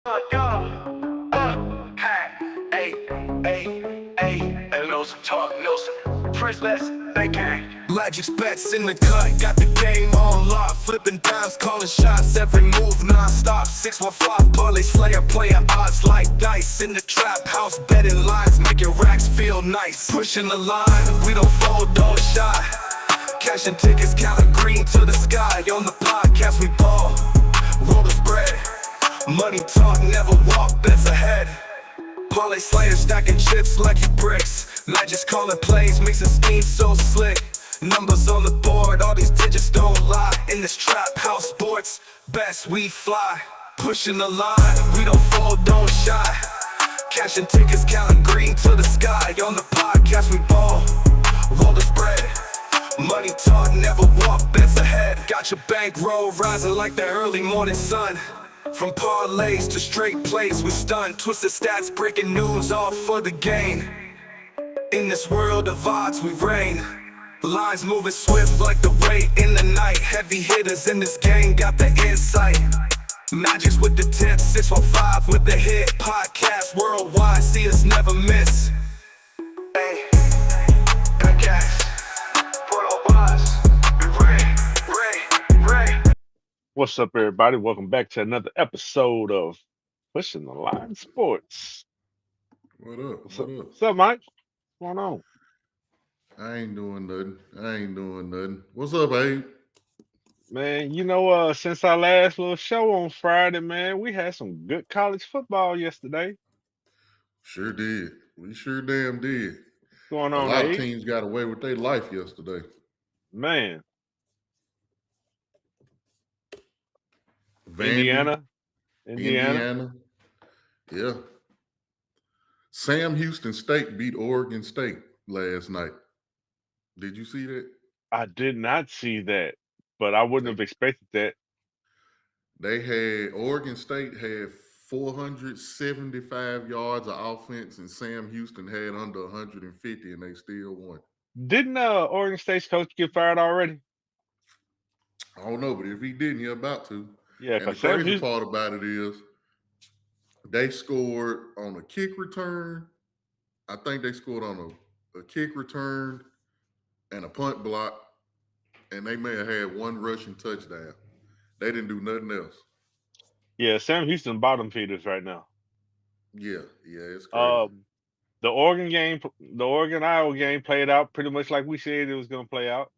Hey, and Nelson talk, Nelson. Princess, they gang. Magic's bets in the cut, got the game on lock. Flipping dimes, calling shots, every move non-stop. 615, parlay slayer, player odds like dice. In the trap house, betting lines, making racks feel nice. Pushing the line, we don't fold, don't shy. Cashing tickets, counting green to the sky. On the podcast, we ball, roll the spread. Money talk, never walk, bets ahead. Parlay slayer stacking chips like you bricks. Magic's calling plays, mixing schemes so slick. Numbers on the board, all these digits don't lie. In this trap house sports, best we fly. Pushing the line, we don't fold, don't shy. Cashing tickets, counting green to the sky. On the podcast, we ball, roll the spread. Money talk, never walk, bets ahead. Got your bankroll rising like the early morning sun. From parlays to straight plays, we stun. Twisted stats, breaking news, all for the gain. In this world of odds, we reign. Lines moving swift like the rain in the night. Heavy hitters in this game got the insight. Magic's with the 10, 615 with the hit. Podcast worldwide, see us never miss. Hey, podcast, worldwide, we reign. What's up, everybody? Welcome back to another episode of Pushing the Line Sports. What up? What's What up, up? what's up, Mike? What's going on? I ain't doing nothing. What's up, Abe? Man, since our last little show on Friday, man, we had some good college football yesterday. Sure did. We sure damn did. What's going A on, lot of Abe? teams got away with their life yesterday. Man, Vandy, Indiana. Indiana. Yeah. Sam Houston State beat Oregon State last night. Did you see that? I did not see that, but I wouldn't They have expected that. they had Oregon State had 475 yards of offense, and Sam Houston had under 150, and they still won. Didn't Oregon State's coach get fired already? I don't know, but if he didn't, you're about to. Yeah, And the because Sam crazy Houston. part about it is they scored on a kick return. I think they scored on a kick return and a punt block, and they may have had one rushing touchdown. They didn't do nothing else. Yeah, Sam Houston bottom feeders right now. Yeah, it's crazy. Um, the Oregon Iowa game played out pretty much like we said it was going to play out.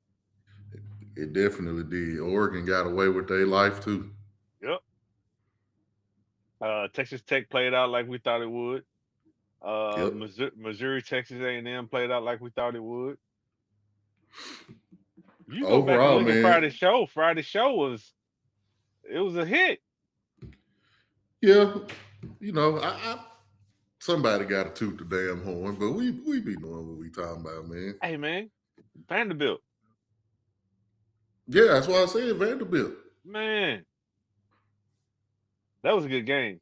It definitely did. Oregon got away with their life too. Yep. Texas Tech played out like we thought it would. Yep. Missouri, Texas A&M played out like we thought it would. You go back and Overall, look at man, Friday's show. Friday's show was a hit. yeah, I somebody got to toot the damn horn, but we be knowing what we talking about, man. Hey man, Vanderbilt, Yeah, that's why I said Vanderbilt. man, that was a good game.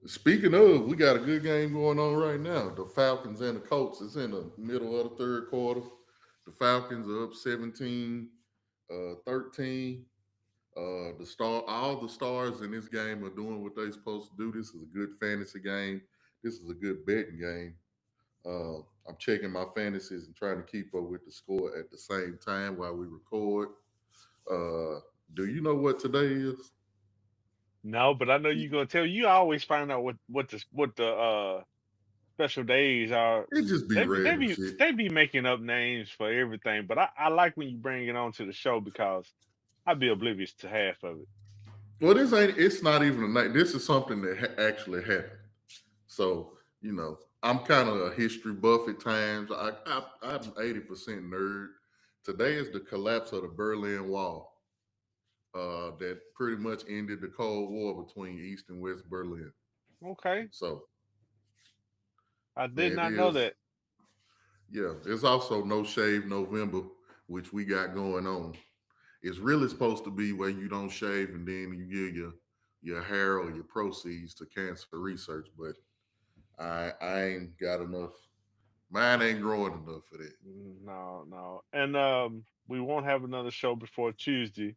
Speaking of, we got a good game going on right now. The Falcons and the Colts. It's in the middle of the third quarter. The Falcons are up 17, 13. All the stars in this game are doing what they're supposed to do. This is a good fantasy game. This is a good betting game. I'm checking my fantasies and trying to keep up with the score at the same time while we record. Uh, do you know what today is? No, but I know you're gonna tell. You always find out what the special days are. It just be random shit. They be making up names for everything, but I like when you bring it on to the show because I'd be oblivious to half of it. Well, this ain't. It's not even a night. This is something that actually happened. So I'm kind of a history buff at times. I'm 80% nerd. Today is the collapse of the Berlin Wall. That pretty much ended the Cold War between East and West Berlin. Okay, So I did there it not know is. that. Yeah, there's also No Shave November, which we got going on. It's really supposed to be where you don't shave and then you give your hair or your proceeds to cancer research, but I ain't got enough. Mine ain't growing enough for that. No, no, and we won't have another show before Tuesday,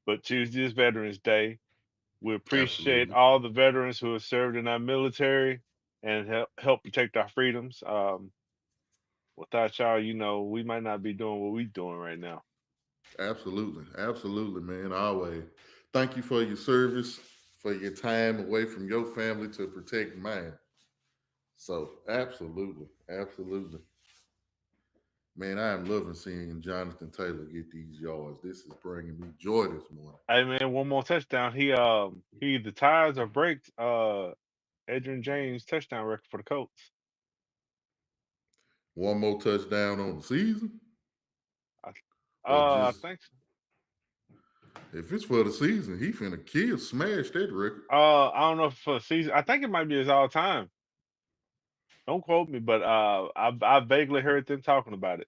but Tuesday is Veterans Day. We appreciate Absolutely. all the veterans who have served in our military and help protect our freedoms. Without y'all, we might not be doing what we're doing right now. Absolutely. Absolutely, man. Always. Thank you for your service, for your time away from your family to protect mine. So, absolutely. Absolutely. Man, I am loving seeing Jonathan Taylor get these yards. This is bringing me joy this morning. Hey man, one more touchdown. He either ties or breaks Adrian James touchdown record for the Colts. One more touchdown on the season, I, or I just think so. if it's for the season, he finna smash that record. I don't know if for the season. I think it might be his all time. Don't quote me, but I vaguely heard them talking about it.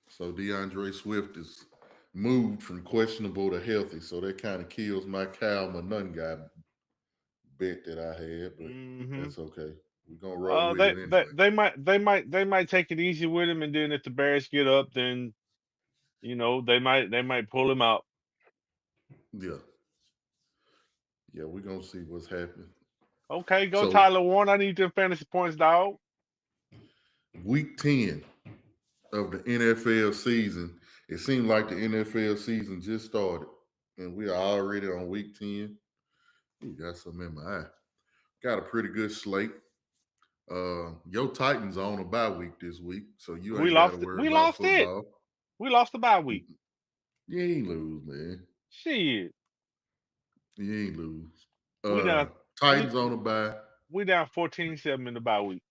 So DeAndre Swift is moved from questionable to healthy. So that kind of kills my Cal Manun guy bet that I had, but Hmm. that's okay. We're gonna roll with They, it they anyway. they might take it easy with him, and then if the Bears get up, then they might pull him out. Yeah. Yeah, we're gonna see what's happening. Okay, go So Tyler Warren. I need them fantasy points, dog. week 10 of the NFL season, it seemed like the NFL season just started. And we are already on week 10. Ooh, got something in my eye. Got a pretty good slate. Your Titans are on a bye week this week, so you We ain't got to lost it. worry We about lost it. football. We lost the bye week. You ain't lose, man. Shit. You ain't lose. We down we Titans on a bye. we down 14-7 in the bye week.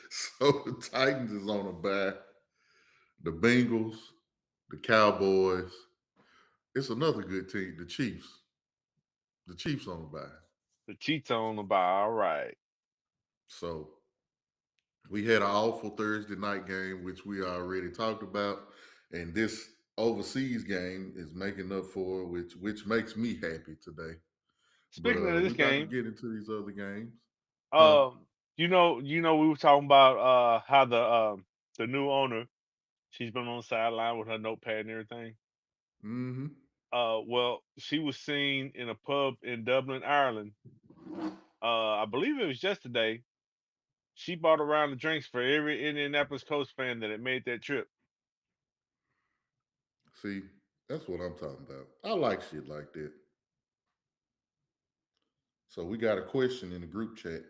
So the Titans is on a bye. The Bengals, the Cowboys. It's another good team, the Chiefs. The Chiefs on a bye. The Chiefs on the bye. All right. So we had an awful Thursday night game, which we already talked about, and this overseas game is making up for it, which makes me happy today. But Speaking of we this about to game, get into these other games, huh? um, we were talking about how the new owner, she's been on the sideline with her notepad and everything. Mm-hmm. Well, she was seen in a pub in Dublin, Ireland. I believe it was yesterday. She bought a round of drinks for every Indianapolis Colts fan that had made that trip. See, that's what I'm talking about. I like shit like that. So we got a question in the group chat.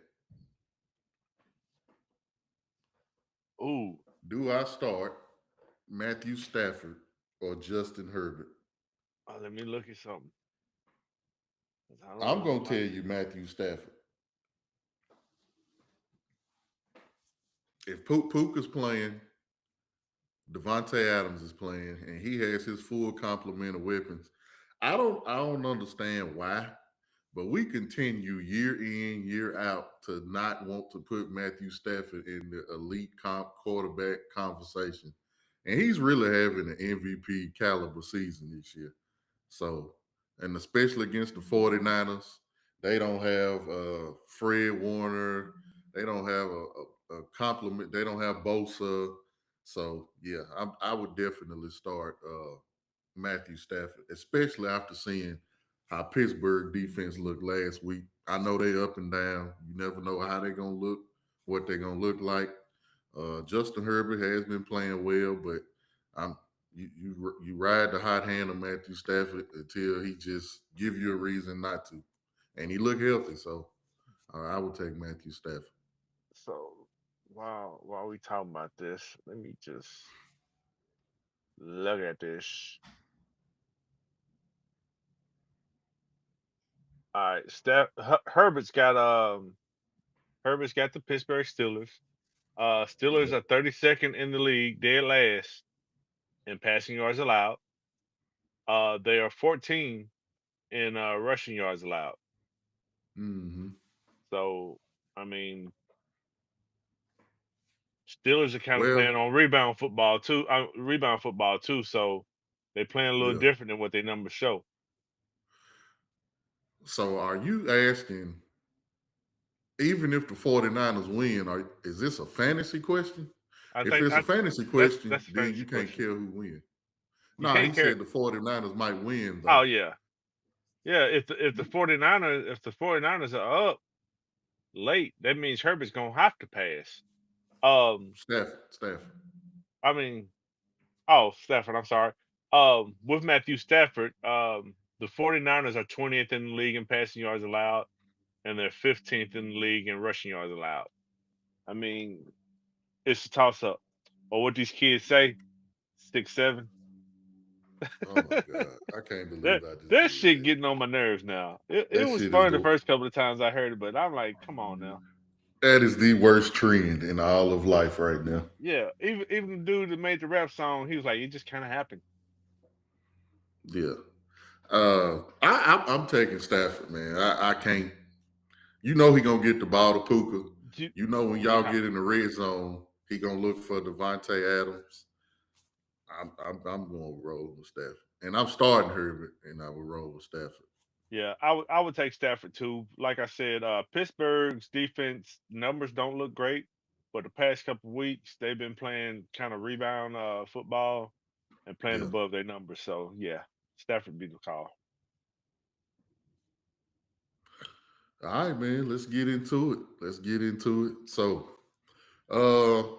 Ooh, Do I start Matthew Stafford or Justin Herbert? let me look at something. 'Cause I don't I'm know gonna tell nobody. you Matthew Stafford. If Puka's playing, Devontae Adams is playing, and he has his full complement of weapons. I don't understand why, but we continue year in, year out to not want to put Matthew Stafford in the elite quarterback conversation. And he's really having an MVP caliber season this year. So, and especially against the 49ers, they don't have Fred Warner. They don't have a compliment. They don't have Bosa. So, yeah, I would definitely start Matthew Stafford, especially after seeing how Pittsburgh defense looked last week. I know they up and down. You never know how they're going to look, what they're going to look like. Justin Herbert has been playing well, but I'm you ride the hot hand of Matthew Stafford until he just give you a reason not to, and he look healthy. So I would take Matthew Stafford. So while we talking about this, let me just look at this. All right, Herbert's got the Pittsburgh Steelers. Steelers Yep. are 32nd in the league, dead last in passing yards allowed. They are 14 in rushing yards allowed. Mm-hmm. So I mean, Steelers are kind of Well, playing on rebound football too. Rebound football too. So they playing a little yeah. different than what their numbers show. So are you asking, even if the 49ers win, is this a fantasy question? I If think it's a fantasy question, that's a then you fantasy can't question. care who wins. You Nah, can't he care. said the 49ers might win Oh though. yeah, yeah. If the 49ers are up late, that means Herbert's gonna have to pass. Um, Stafford. I mean, oh Stafford, I'm sorry. With Matthew Stafford, the 49ers are 20th in the league in passing yards allowed, and they're 15th in the league in rushing yards allowed. I mean, it's a toss up. Or what these kids say, 6'7". Oh my God. I can't believe that I just that did shit that. getting on my nerves now. It That was shit is fun the the first couple of times I heard it, but I'm like, come on now. that is the worst trend in all of life right now. Yeah, even the dude that made the rap song, he was like, it just kind of happened. Yeah. I'm taking Stafford, man. I can't. You know he gonna get the ball to Puka. You know when You y'all have get in to. the red zone, he gonna look for Devontae Adams. I'm going to roll with Stafford, and I'm starting Herbert, and I will roll with Stafford. Yeah, I would take Stafford too. Like I said, Pittsburgh's defense numbers don't look great, but the past couple weeks they've been playing kind of rebound football and playing Yeah. above their numbers. So yeah, Stafford be the call. All right, man. Let's get into it. So,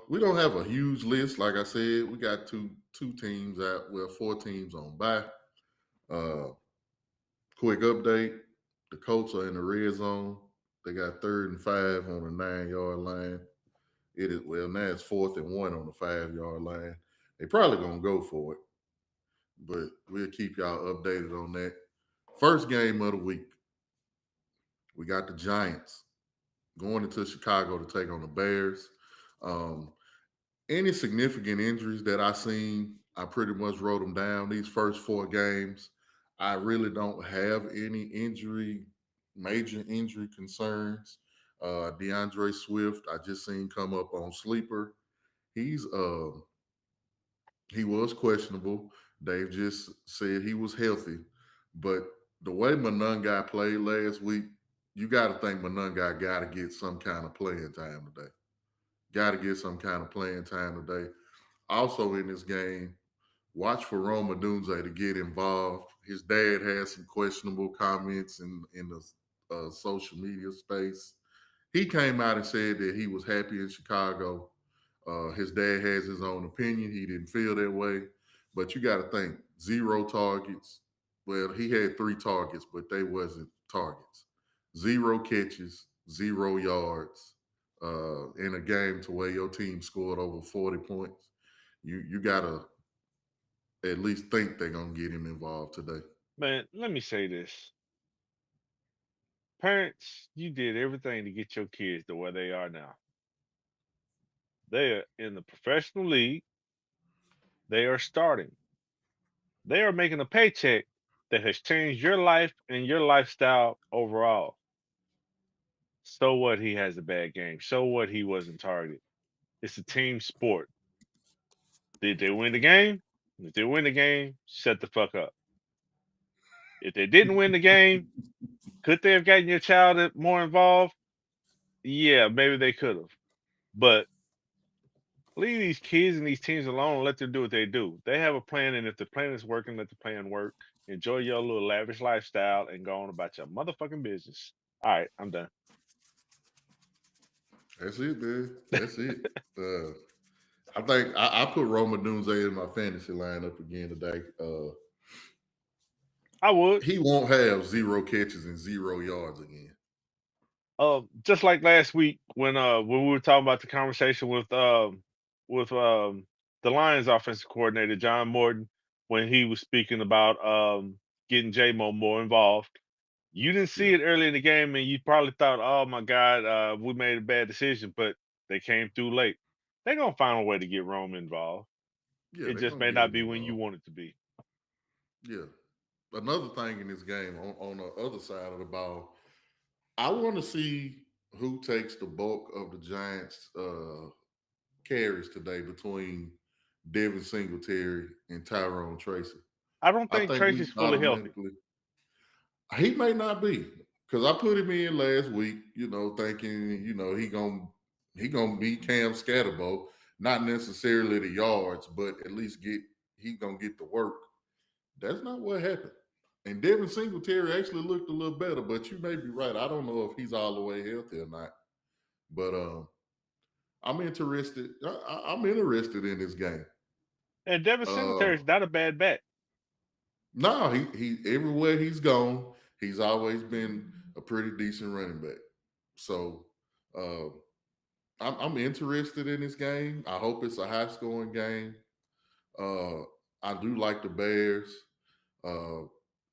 we don't have a huge list. Like I said, we got two teams out. Well, four teams on bye. Uh, quick update: the Colts are in the red zone. They got 3rd and 5 on the 9-yard line. It is now it's 4th and 1 on the 5-yard line. They probably gonna go for it, but we'll keep y'all updated on that. First game of the week, we got the Giants going into Chicago to take on the Bears. Um, any significant injuries that I seen, I pretty much wrote them down. These first 4 games, I really don't have any major injury concerns. DeAndre Swift, I just seen come up on sleeper. He's he was questionable. Dave just said he was healthy, but the way Monangai played last week, you got to think Monangai got to get some kind of playing time today. Got to get some kind of playing time today. Also in this game, watch for Roma Dunze to get involved. His dad had some questionable comments in the social media space. He came out and said that he was happy in Chicago. His dad has his own opinion. He didn't feel that way. But you got to think 0 targets. Well, he had 3 targets, but they wasn't targets. 0 catches, 0 yards in a game to where your team scored over 40 points. You got to at least think they're going to get him involved today. Man, let me say this. Parents, you did everything to get your kids to where they are now. They are in the professional league. They are starting. They are making a paycheck that has changed your life and your lifestyle overall. So what he has a bad game. So what he wasn't targeted. It's a team sport. Did they win the game? If they win the game, shut the fuck up. If they didn't win the game, could they have gotten your child more involved? Yeah, maybe they could have. But leave these kids and these teams alone and let them do what they do. They have a plan, and if the plan is working, let the plan work. Enjoy your little lavish lifestyle and go on about your motherfucking business. All right, I'm done. That's it, man. That's it. I think I put Roma Dunze in my fantasy lineup again today. I would. He won't have 0 catches and 0 yards again. Just like last week when we were talking about the conversation with the Lions offensive coordinator John Morton when he was speaking about getting J-Mo more involved. You didn't see Yeah, it early in the game, and you probably thought, "Oh my God, we made a bad decision," but they came through late. They're gonna find a way to get Rome involved. yeah, It they're just gonna may get not him be when you involved. want it to be. Yeah. Another thing in this game on the other side of the ball, I want to see who takes the bulk of the Giants' carries today between Devin Singletary and Tyrone Tracy. I don't I think think Tracy's we fully healthy. automatically he may not be because I put him in last week, thinking he gonna be Cam Scatterbo. not necessarily the yards, but at least he's gonna get the work. That's not what happened. And Devin Singletary actually looked a little better, but you may be right. I don't know if he's all the way healthy or not. But I'm interested. I'm interested in this game. And Devin Uh, Singletary is not a bad bet. no, he everywhere he's gone, he's always been a pretty decent running back. So uh, I'm interested in this game. I hope it's a high scoring game. Uh, I do like the Bears. Uh,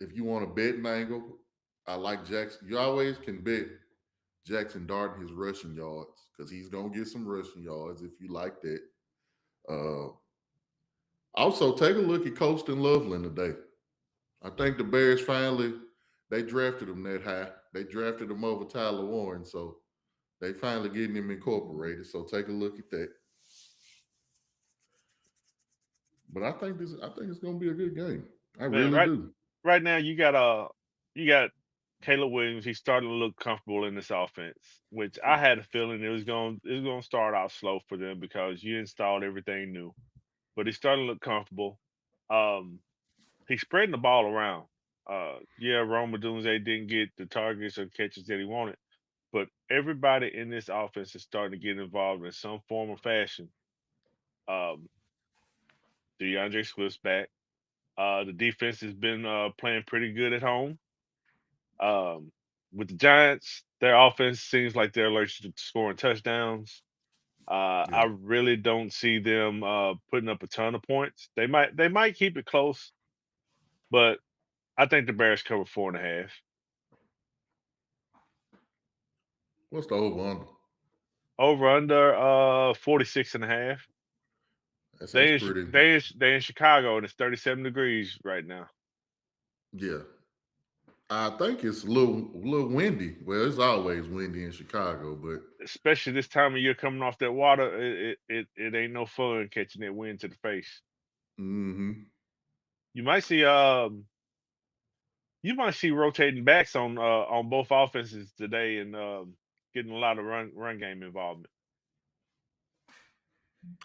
if you want a betting angle, I like Jackson. You always can bet Jackson Dart his rushing yards because he's gonna get some rushing yards if you like that. Uh, also, take a look at Colston Loveland today. I think the Bears finally they drafted him that high. They drafted him over Tyler Warren, so they finally getting him incorporated. So take a look at that. But I think it's gonna be a good game. I Man, really do. right now you got Caleb Williams. He's starting to look comfortable in this offense, which I had a feeling it was gonna start out slow for them because you installed everything new. But he's starting to look comfortable. Um, he's spreading the ball around. Yeah, Rome Odunze didn't get the targets or catches that he wanted, but everybody in this offense is starting to get involved in some form or fashion. Um, DeAndre Swift's back. The defense has been playing pretty good at home. Um, with the Giants, their offense seems like they're allergic to scoring touchdowns. I Yeah. really don't see them putting up a ton of points. They might keep it close, but I think the Bears cover 4.5. What's the over under? Over under 46.5. That's pretty. They in Chicago and it's 37 degrees right now. Yeah. I think it's a little windy. Well, it's always windy in Chicago, but Especially this time of year coming off that water, it ain't no fun catching that wind to the face. hmm You might see rotating backs on both offenses today and getting a lot of run game involvement.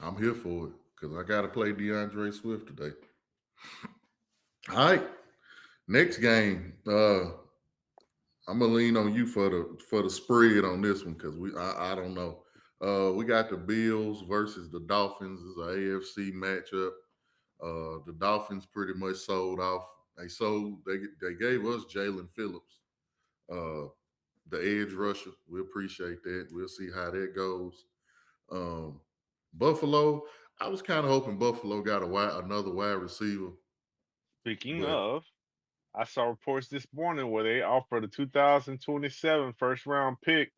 I'm here for it because I got to play DeAndre Swift today. All right, next game. I'm gonna lean on you for the spread on this one because I don't know. We got the Bills versus the Dolphins. It's an AFC matchup. The Dolphins pretty much sold off. They gave us Jalen Phillips, uh, the edge rusher. We appreciate that. We'll see how that goes. Um, Buffalo. I was kind of hoping Buffalo got another wide receiver, Speaking but of, I saw reports this morning where they offered a 2027 first round pick,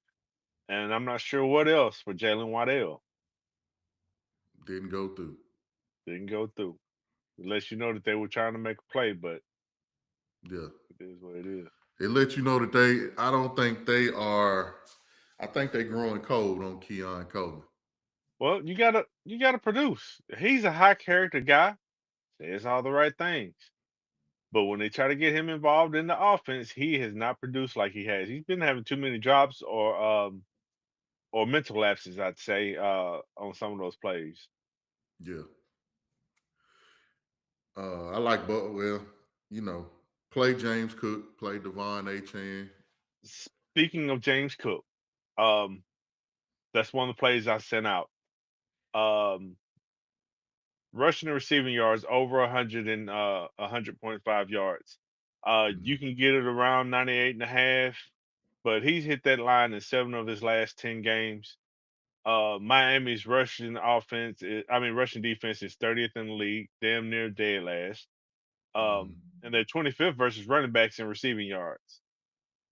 and I'm not sure what else for Jalen Waddell. didn't go through. Didn't go through. It lets you know that they were trying to make a play, but Yeah, it is what it is. it lets you know that they. I don't think they are. I think they growing cold on Keon Coleman. Well, you gotta produce. He's a high character guy, says all the right things. But when they try to get him involved in the offense, he has not produced like he has. He's been having too many drops or mental lapses, I'd say, on some of those plays. Yeah, I like, but well, you know, play James Cook, play Devon A. Chan. Speaking of James Cook, um, that's one of the plays I sent out. Um, rushing and receiving yards over 100 and 100.5 yards. Mhm. You can get it around 98 and a half, but he's hit that line in 7 of his last 10 games. Miami's rushing defense is 30th in the league, damn near dead last. Mhm. And they're 25th versus running backs in receiving yards.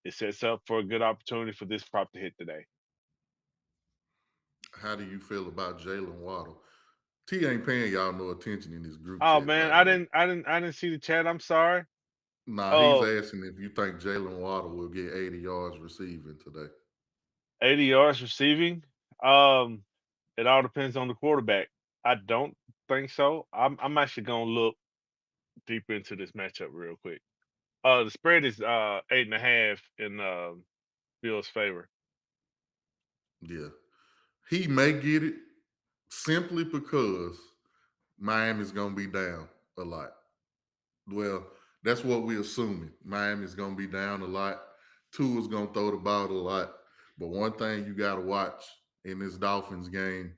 It sets up for a good opportunity for this prop to hit today. How do you feel about Jalen Waddle? T ain't paying y'all no attention in this group Oh chat, man, by the way. I didn't see the chat. I'm sorry. Nah, he's Oh, asking if you think Jalen Waddle will get 80 yards receiving today. 80 yards receiving. Um, it all depends on the quarterback. I don't think so. I'm actually gonna look deep into this matchup real quick. The spread is 8.5 in Bill's favor. Yeah, he may get it. simply because Miami's gonna be down a lot. Well, that's what we're assuming. Miami's gonna be down a lot. Tua's gonna throw the ball a lot. But one thing you gotta watch in this Dolphins game,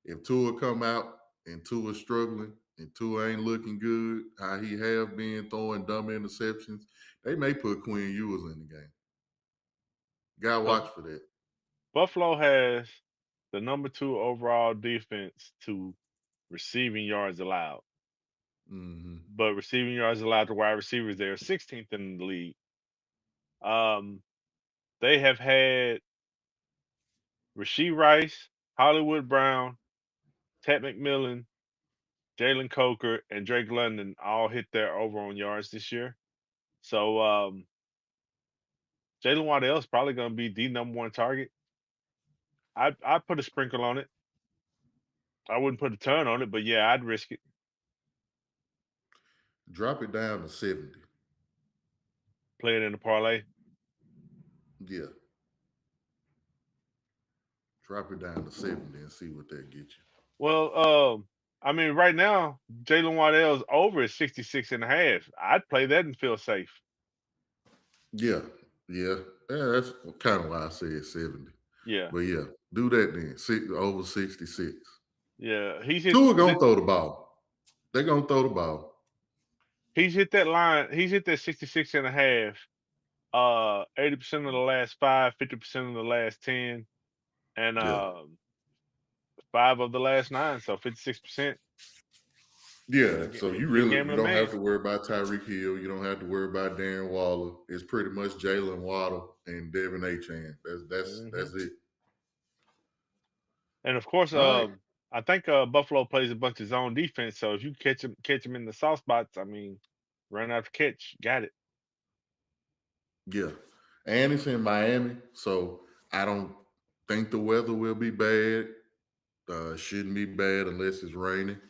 if Tua come out and Tua's struggling and Tua ain't looking good, how he have been throwing dumb interceptions, they may put Quinn Ewers in the game. Gotta So watch for that. Buffalo has the number 2 overall defense to receiving yards allowed, Hmm. but receiving yards allowed to wide receivers, they're 16th in the league. Um, they have had Rasheed Rice, Hollywood Brown, Ted McMillan, Jalen Coker, and Drake London all hit their over on yards this year. So Jalen Waddell is probably going to be the number 1 target. I put a sprinkle on it. I wouldn't put a ton on it, but yeah, I'd risk it. Drop it down to 70. Play it in the parlay. Yeah. Drop it down to 70 and see what that gets you. Well, I mean, right now, Jalen Waddell's over is 66 and a half. I'd play that and feel safe. Yeah. Yeah. Yeah, that's kind of why I said 70. Yeah, But yeah, do that then. Over 66. yeah. He's hit Tua gonna throw the ball. They're gonna throw the ball. he's hit that line. He's hit that 66 and a half. 80% of the last 5, 50% of the last 10, and Yeah. 5 of the last 9. So 56%. Yeah. So you You're really you gambling don't have man. to worry about Tyreek Hill. You don't have to worry about Darren Waller. It's pretty much Jalen Waddle and Devin Achane. That's Hmm. it. And of course, All right. I think Buffalo plays a bunch of zone defense. So if you catch him in the soft spots, I mean, run after catch, got it. Yeah. And it's in Miami, so I don't think the weather will be bad. Shouldn't be bad unless it's raining.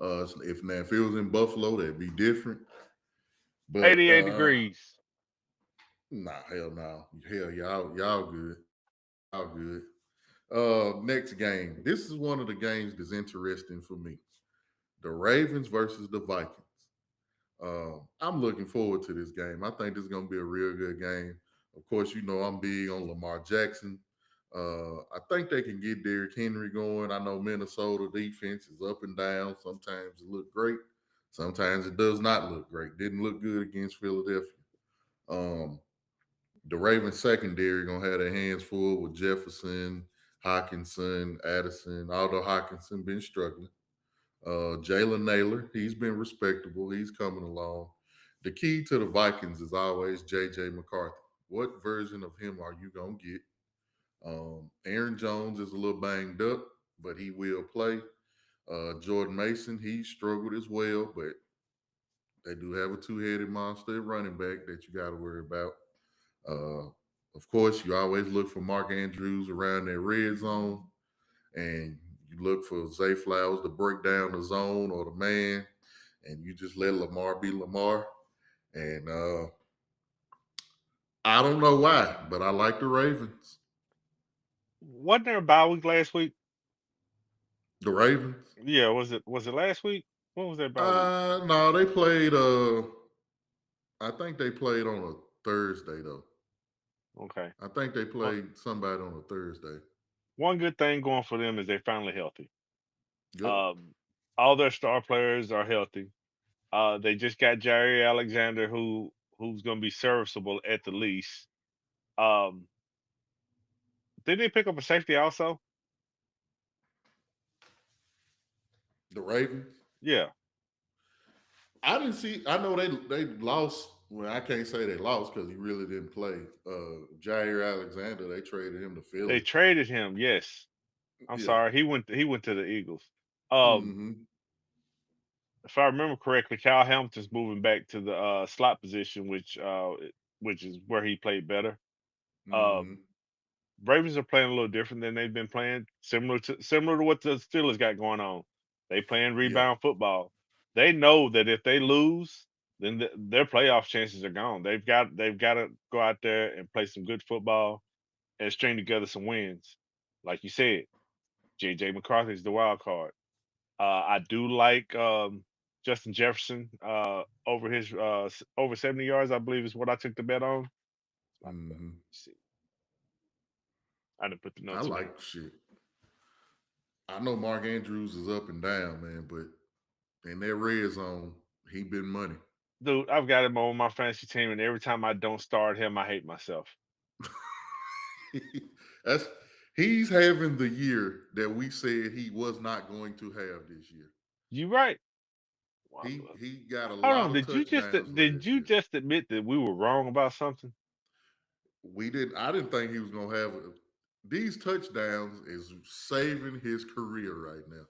If it was in Buffalo, that'd be different. But 88 degrees. nah, hell no. Hell, y'all good. Y'all good. Next game. This is one of the games that's interesting for me. The Ravens versus the Vikings. I'm looking forward to this game. I think this is going to be a real good game. Of course, you know I'm big on Lamar Jackson. I think they can get Derrick Henry going. I know Minnesota defense is up and down. Sometimes it look great. Sometimes it does not look great. Didn't look good against Philadelphia. Um, the Ravens secondary gonna have their hands full with Jefferson, Hawkinson, Addison. Although Hawkinson been struggling. Jalen Naylor, he's been respectable. He's coming along. The key to the Vikings is always J.J. McCarthy. What version of him are you going to get? Aaron Jones is a little banged up, but he will play. Jordan Mason, he struggled as well, but they do have a two-headed monster at running back that you got to worry about. Uh, of course, you always look for Mark Andrews around that red zone, and you look for Zay Flowers to break down the zone or the man, and you just let Lamar be Lamar. And I don't know why, but I like the Ravens. Wasn't there a bye week last week? The Ravens. Yeah, was it last week? When was that bye week? No, they played. I think they played on a Thursday though. Okay. I think they Well, played somebody on a Thursday. one good thing going for them is they're finally healthy. Yep. Um, all their star players are healthy. They just got Jerry Alexander, who's going to be serviceable at the least. Um, did they pick up a safety also? The Ravens. Yeah, I didn't see. I know they lost. Well, I can't say they lost because he really didn't play. Jair Alexander, they traded him to they Philly. traded him. Yes, I'm Yeah. sorry. He went to the Eagles. Um, Mm-hmm. if I remember correctly, Kyle Hamilton's moving back to the slot position, which is where he played better. Mm-hmm. Um, Ravens are playing a little different than they've been playing, similar to what the Steelers got going on. They playing Yeah. rebound football. They know that if they lose, then their playoff chances are gone. They've got to go out there and play some good football and string together some wins. Like you said, JJ McCarthy is the wild card. I do like Justin Jefferson over his over 70 yards. I believe is what I took the bet on. Hmm. See, I didn't put the I notes in there. like shit. I know Mark Andrews is up and down, man, but in that red zone, he been money. Dude, I've got him on my fantasy team, and every time I don't start him, I hate myself. That's he's having the year that we said he was not going to have this year. You right. He got a Hold lot on. of touchdowns Did last you year. just admit that we were wrong about something? I didn't think he was gonna have these touchdowns is saving his career right now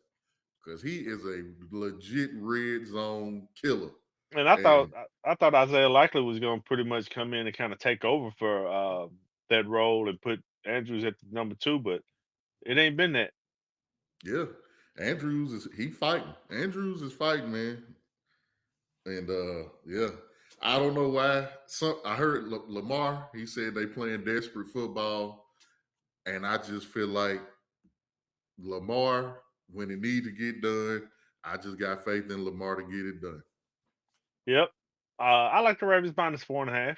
because he is a legit red zone killer. And I thought And I thought Isaiah Likely was going to pretty much come in and kind of take over for that role and put Andrews at the number 2, but it ain't been that. yeah, Andrews is he fighting. Andrews is fighting, man. And yeah, I don't know why. I heard Lamar. He said they playing desperate football, and I just feel like Lamar, when it need to get done, I just got faith in Lamar to get it done. Yep. I like the Ravens minus 4.5.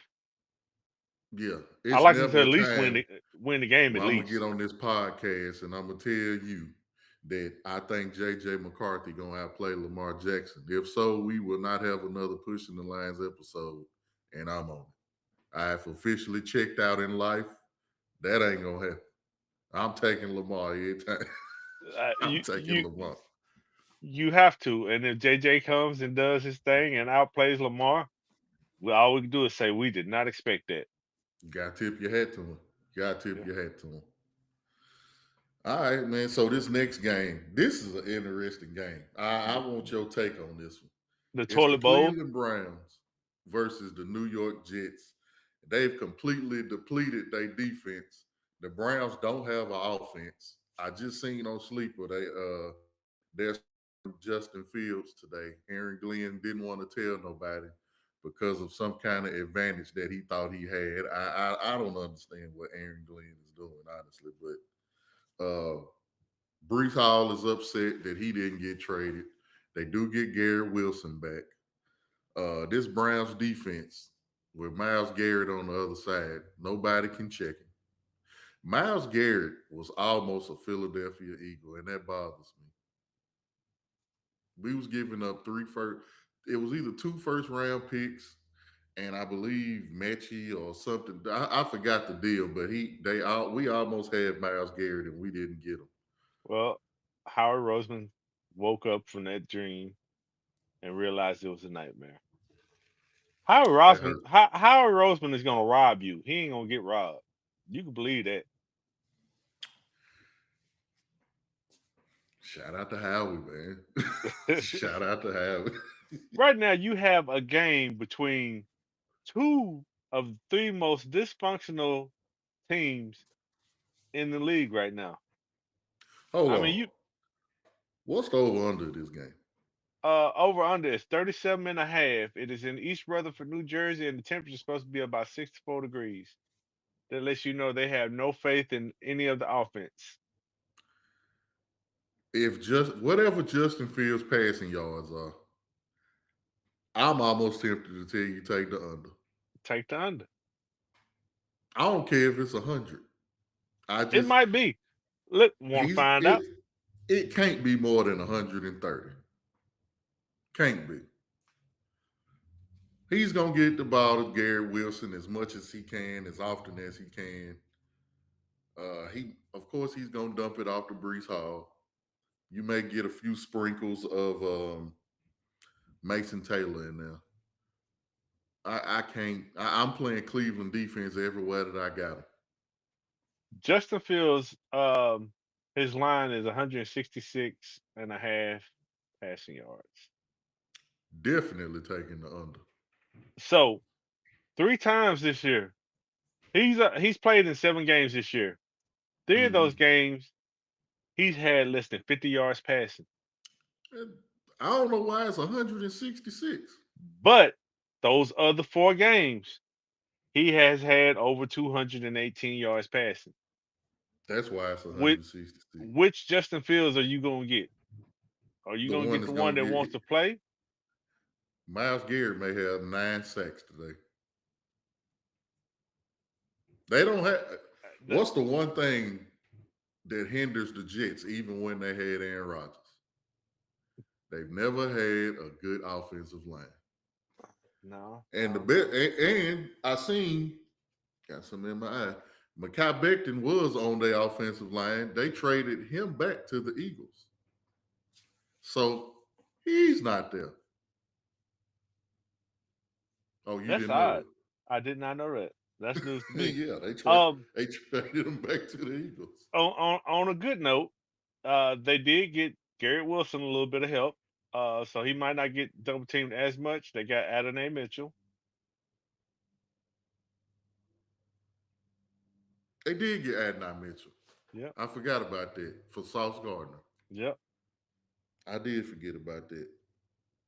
Yeah, I it's like them to never at a least time win the game at where I'm gonna least. get on this podcast and I'm gonna tell you that I think JJ McCarthy gonna outplay Lamar Jackson. If so, we will not have another Pushing the Lines episode, and I'm on it. I have officially checked out in life. That ain't gonna happen. I'm taking Lamar every time. I'm You taking Lamar. you have to, and if JJ comes and does his thing and outplays Lamar, all we can do is say we did not expect that. You gotta tip your hat to him. You gotta tip your hat to him. All right, man. So this next game, this is an interesting game. I want your take on this one. The It's the toilet bowl. Cleveland Browns versus the New York Jets. They've completely depleted their defense. The Browns don't have an offense. I just seen on Sleeper they're Justin Fields today. Aaron Glenn didn't want to tell nobody because of some kind of advantage that he thought he had. I don't understand what Aaron Glenn is doing, honestly, but Brees Hall is upset that he didn't get traded. They do get Garrett Wilson back. This Browns defense with Myles Garrett on the other side, nobody can check him. Myles Garrett was almost a Philadelphia Eagle, and that bothers me. We was giving up it was either 2 first-round picks and I believe Mechie or something. I forgot the deal, but we almost had Myles Garrett and we didn't get him. Well, Howard Roseman woke up from that dream and realized it was a nightmare. That hurt. Howard Roseman is gonna rob you. He ain't gonna get robbed. You can believe that. Shout out to Howie, man. Shout out to Howie. Right now, you have a game between two of the 3 most dysfunctional teams in the league right now. Hold I mean, on. What's the over under this game? over under is 37.5. It is in East Rutherford, New Jersey, and the temperature is supposed to be about 64 degrees. That lets you know they have no faith in any of the offense. If just whatever Justin Fields passing yards are, I'm almost tempted to tell you take the under. Take the under. I don't care if it's 100. I It just might be. Look, want to he's find out? it can't be more than 130. Can't be. He's gonna get the ball to Garrett Wilson as much as he can, as often as he can. Of course he's gonna dump it off to Brees Hall. You may get a few sprinkles of Mason Taylor in there. I can't. I'm playing Cleveland defense everywhere that I got him. Justin Fields, his line is 166.5 passing yards. Definitely taking the under. So 3 times this year, he's played in 7 games this year. 3 of those Mhm. games, he's had less than 50 yards passing. And I don't know why it's 166. But those other 4 games, he has had over 218 yards passing. That's why it's Which 166. which Justin Fields are you gonna get? Are you The gonna one get the that's one gonna that get wants to play? Miles Garrett may have 9 sacks today. They don't have. The- What's the one thing that hinders the Jets, even when they had Aaron Rodgers? They've never had a good offensive line. no, I And the don't bit, know. and I seen, got some in my eye. Mekhi Becton was on their offensive line. They traded him back to the Eagles, so he's not there. Oh, you That's didn't know odd. I did not know that. That's news to it? me. Yeah, Um, they traded him back to the Eagles. on a good note, they did get Garrett Wilson a little bit of help. So he might not get double teamed as much. They got Adonai Mitchell. They did get Adnan Mitchell. Yep, I forgot about that for Sauce Gardner. yep. I did forget about that.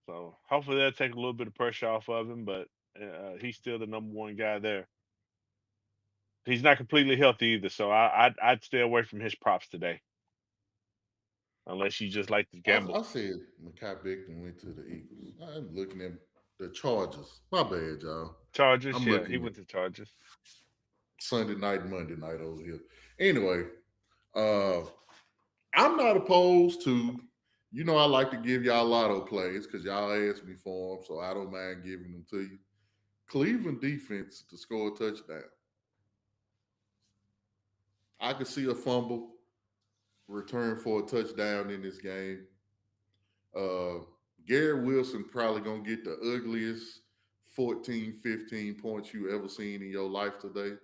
So hopefully that'll take a little bit of pressure off of him, but he's still the number one guy there. He's not completely healthy either, so I'd stay away from his props today, unless you just like to gamble. I said Mekhi Becton went to the Eagles. I'm looking at the Chargers. My bad, y'all. Chargers, I'm yeah, he looking at went to Chargers. Sunday night, Monday night over here. Anyway, uh, I'm not opposed to, I like to give y'all lotto plays because y'all asked me for them, so I don't mind giving them to you. Cleveland defense to score a touchdown. I could see a fumble return for a touchdown in this game. Uh, Garrett Wilson probably going to get the ugliest 14, 15 points you ever seen in your life today.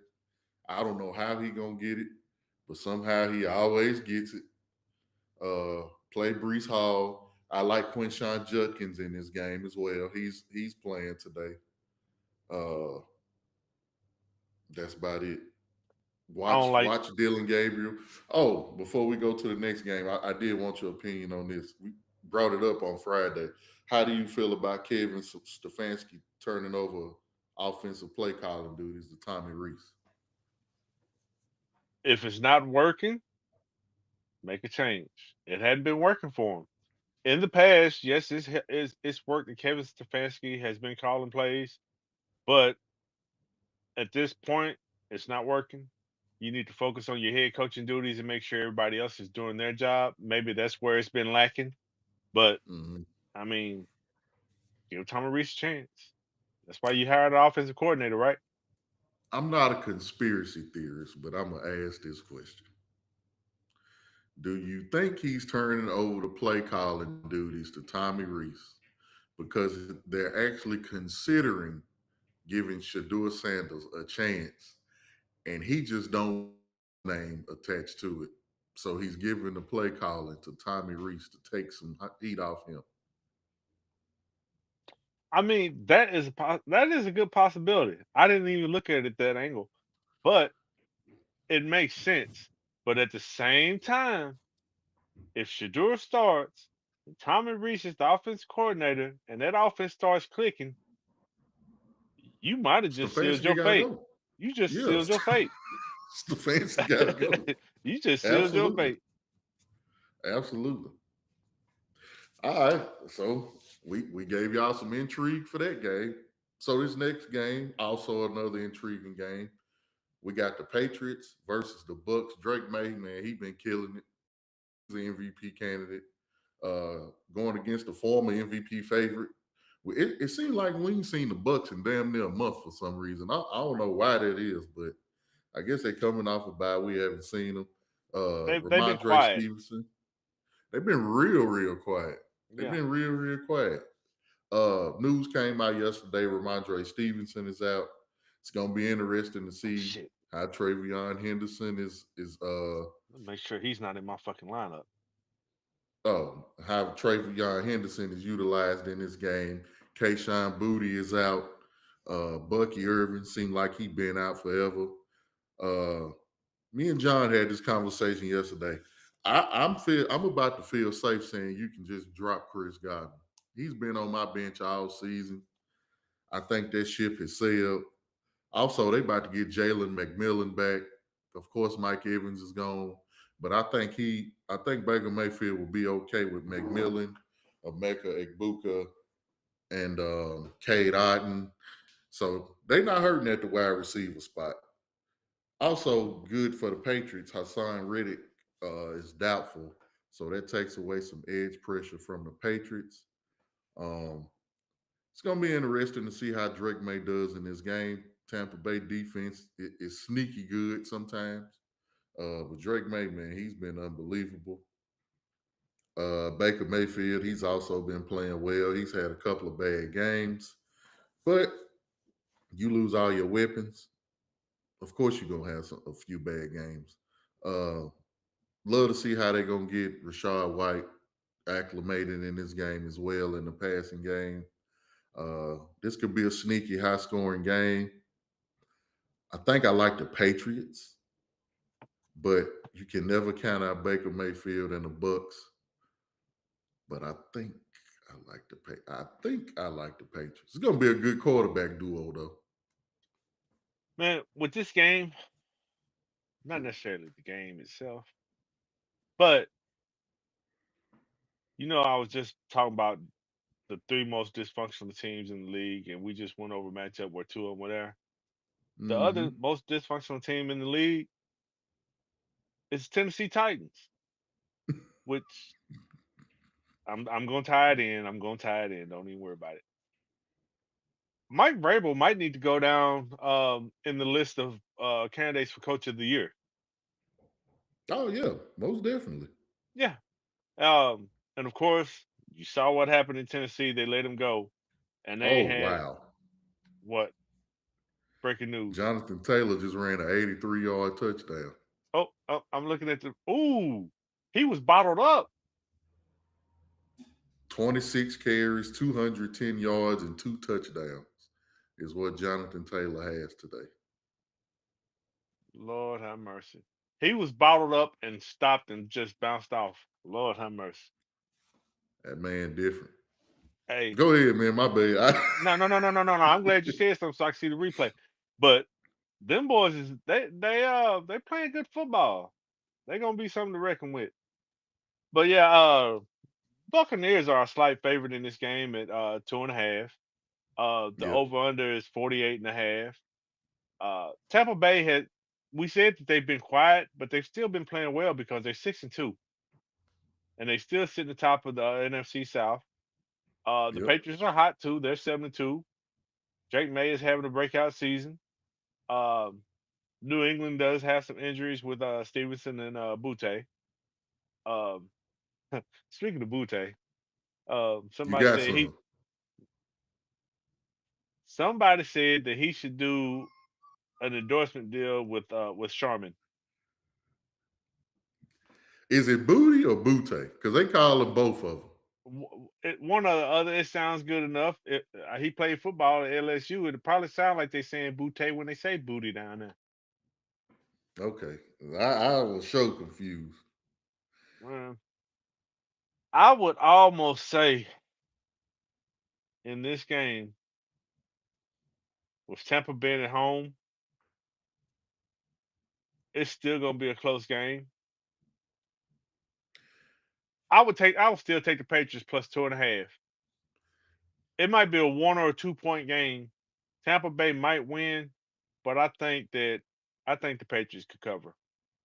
I don't know how he going to get it, but somehow he always gets it. Play Brees Hall. I like Quinshawn Judkins in this game as well. He's playing today. Uh, that's about it. I don't like. Watch Dylan Gabriel. Oh, before we go to the next game, I did want your opinion on this. We brought it up on Friday. How do you feel about Kevin Stefanski turning over offensive play calling duties to Tommy Reese? If it's not working, make a change. It hadn't been working for him in the past. Yes, it's worked. And Kevin Stefanski has been calling plays, but at this point, it's not working. You need to focus on your head coaching duties and make sure everybody else is doing their job. Maybe that's where it's been lacking. But Mm-hmm. I mean, give Tommy Reese a chance. That's why you hired an offensive coordinator, right? I'm not a conspiracy theorist, but I'm gonna ask this question. Do you think he's turning over the play calling duties to Tommy Reese because they're actually considering giving Shador Sanders a chance, and he just don't name attached to it? So he's giving the play calling to Tommy Reese to take some heat off him. I mean, that is a good possibility. I didn't even look at it that angle, but it makes sense. But at the same time, if Shador starts, and Tommy Reese is the offense coordinator, and that offense starts clicking, you might have just sealed Stefanski your gotta fate. go. You just Yeah, sealed your fate. Stefanski gotta go. You just sealed your Absolutely, fate. absolutely. All right, so we gave y'all some intrigue for that game. So this next game, also another intriguing game. We got the Patriots versus the Bucks. Drake May, man, he been killing it. He's the MVP candidate. Going against the former MVP favorite. It seemed like we ain't seen the Bucks in damn near a month for some reason. I don't know why that is, but I guess they're coming off a bye. We haven't seen them. They've been Ramondre quiet. Stevenson. They've been real quiet. They've Yeah. been real quiet. News came out yesterday. Ramondre Stevenson is out. It's gonna be interesting to see Shit. how Travion Henderson is Make sure he's not in my fucking lineup. how Travion Henderson is utilized in this game. Kayshawn Booty is out. Bucky Irvin seemed like he been out forever. Me and John had this conversation yesterday. I'm about to feel safe saying you can just drop Chris Godwin. He's been on my bench all season. I think that ship has sailed. Also, they about to get Jalen McMillan back. Of course, Mike Evans is gone, but I think Baker Mayfield will be okay with McMillan, Emeka Egbuka, and Cade Otton. So they're not hurting at the wide receiver spot. Also, good for the Patriots. Hassan Reddick is doubtful, so that takes away some edge pressure from the Patriots. Um, it's going to be interesting to see how Drake May does in this game. Tampa Bay defense is sneaky good sometimes, but Drake May, man, he's been unbelievable. Baker Mayfield, he's also been playing well. He's had a couple of bad games, but you lose all your weapons. Of course, you're gonna have a few bad games. Uh, Love to see how they're gonna get Rashad White acclimated in this game as well in the passing game. This could be a sneaky, high-scoring game. I think I like the Patriots, but you can never count out Baker Mayfield and the Bucks. But I think I think I like the Patriots. It's gonna be a good quarterback duo, though. Man, with this game, not necessarily the game itself, but I was just talking about the three most dysfunctional teams in the league, and we just went over a matchup where two of them were there. The other Hmm. most dysfunctional team in the league is Tennessee Titans, which I'm gonna tie it in. I'm gonna tie it in. Don't even worry about it. Mike Vrabel might need to go down in the list of candidates for Coach of the Year. Oh yeah, most definitely. Yeah, and of course, you saw what happened in Tennessee. They let him go, and they Oh had wow. what breaking news. Jonathan Taylor just ran an 83-yard touchdown. Oh, I'm looking at the. Ooh, he was bottled up. 26 carries, 210 yards, and 2 touchdowns is what Jonathan Taylor has today. Lord have mercy. He was bottled up and stopped and just bounced off. Lord have mercy. That man different. Hey, Go ahead, man. My bad. no. I'm glad you said something so I can see the replay. But them boys is they playing good football. They gonna be something to reckon with. But yeah, Buccaneers are a slight favorite in this game at 2.5. The Yep. over under is 48.5. Tampa Bay had we said that they've been quiet, but they've still been playing well because they're 6-2, and they still sit in the top of the NFC South. The Yep. Patriots are hot too; they're 7-2. Drake May is having a breakout season. Um, New England does have some injuries with Stevenson and Butte. Um, Speaking of Butte, You got some. somebody said that he should do an endorsement deal with Charmin. Is it Booty or Butte? Because they call them both of them. One or the other, it sounds good enough. He played football at LSU. It probably sound like they saying Butte when they say booty down there. Okay. I was so confused. Well, I would almost say in this game with Tampa being at home, it's still gonna be a close game. I would still take the Patriots plus 2.5. It might be a 1 or 2 point game. Tampa Bay might win, but I think the Patriots could cover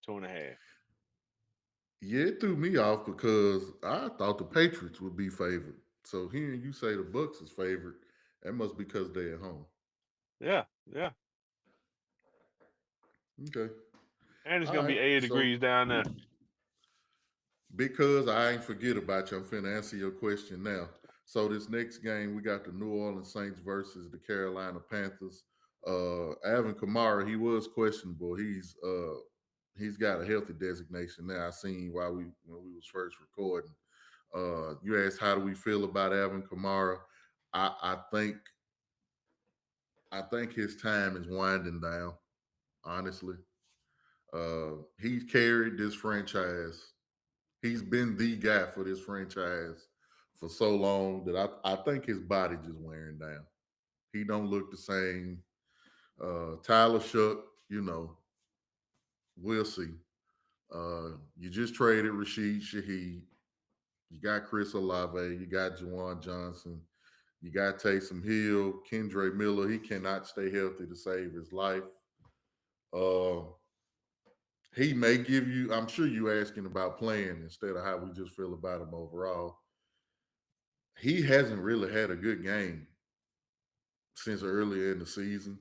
2.5. Yeah, it threw me off because I thought the Patriots would be favored. So hearing you say the Bucks is favored, that must be because they're at home. Yeah, yeah. Okay. And it's All gonna right. be 80 So degrees down there. because I ain't forget about you, I'm finna answer your question now. So this next game, we got the New Orleans Saints versus the Carolina Panthers. Alvin Kamara, he was questionable. He's got a healthy designation now. I seen while when we was first recording. You asked how do we feel about Alvin Kamara? I think his time is winding down. Honestly, he's carried this franchise. He's been the guy for this franchise for so long that I think his body just wearing down. He don't look the same. Tyler Shuck, you know, We'll see. You just traded Rashid Shaheed. You got Chris Olave. You got Jawan Johnson. You got Taysom Hill, Kendre Miller. He cannot stay healthy to save his life. Uh, he may give you. I'm sure you asking about playing instead of how we just feel about him overall. He hasn't really had a good game since earlier in the season.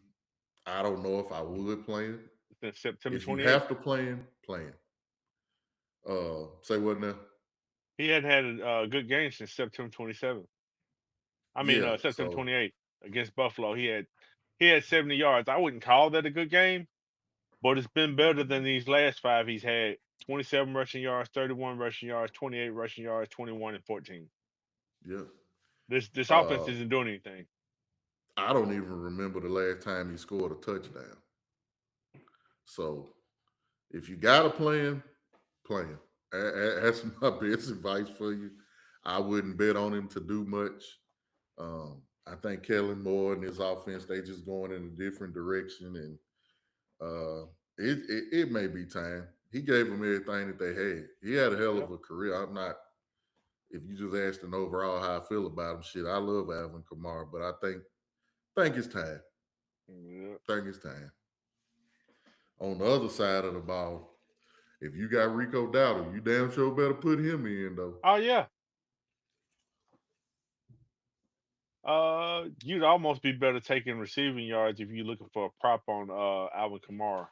I don't know if I would play him. Since September If you 28th. have to play him, play him. Say what now? He hadn't had a good game since September 27th. I mean, Yeah. September So 28th against Buffalo. He had 70 yards. I wouldn't call that a good game, but it's been better than these last five he's had. 27 rushing yards, 31 rushing yards, 28 rushing yards, 21 and 14. yeah. This offense Uh, isn't doing anything. I don't even remember the last time he scored a touchdown. So if you got to play him, play him. That's my best advice for you. I wouldn't bet on him to do much. I think Kellen Moore and his offense, they just going in a different direction, and it may be time. He gave them everything that they had. He had a hell Yep. of a career. I'm not. If you just asked an overall how I feel about him, shit, I love Alvin Kamara, but I think it's time. Yep. Think it's time. On the other side of the ball, if you got Rico Dowdle, you damn sure better put him in though. Oh yeah. You'd almost be better taking receiving yards if you're looking for a prop on Alvin Kamara.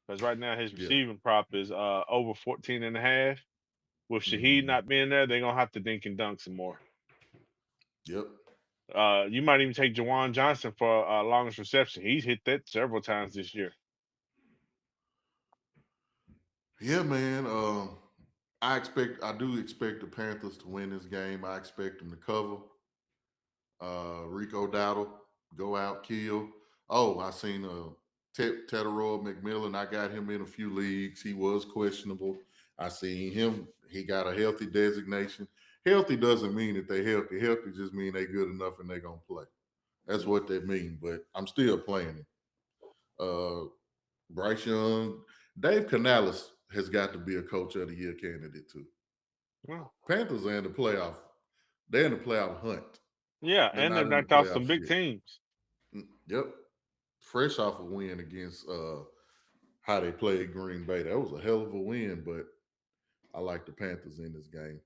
Because right now his Yeah. receiving prop is over 14 and a half. With Shaheed Hmm. not being there, they're gonna have to dink and dunk some more. Yep. You might even take Jawan Johnson for longest reception. He's hit that several times this year. Yeah, man. I do expect the Panthers to win this game. I expect them to cover. Rico Dowdle, go out, kill. Oh, I seen Tedoroy McMillan. I got him in a few leagues. He was questionable. I seen him. He got a healthy designation. Healthy doesn't mean that they healthy. Healthy just mean they good enough and they gonna play. That's what they mean. But I'm still playing him. Uh, Bryce Young, Dave Canales has got to be a coach of the year candidate too. Well, Panthers are in the playoff. They're in the playoff hunt. yeah, They're and they've not in the knocked out some playoffs big yet. teams. Yep. Fresh off a win against how they played Green Bay. That was a hell of a win, but I like the Panthers in this game.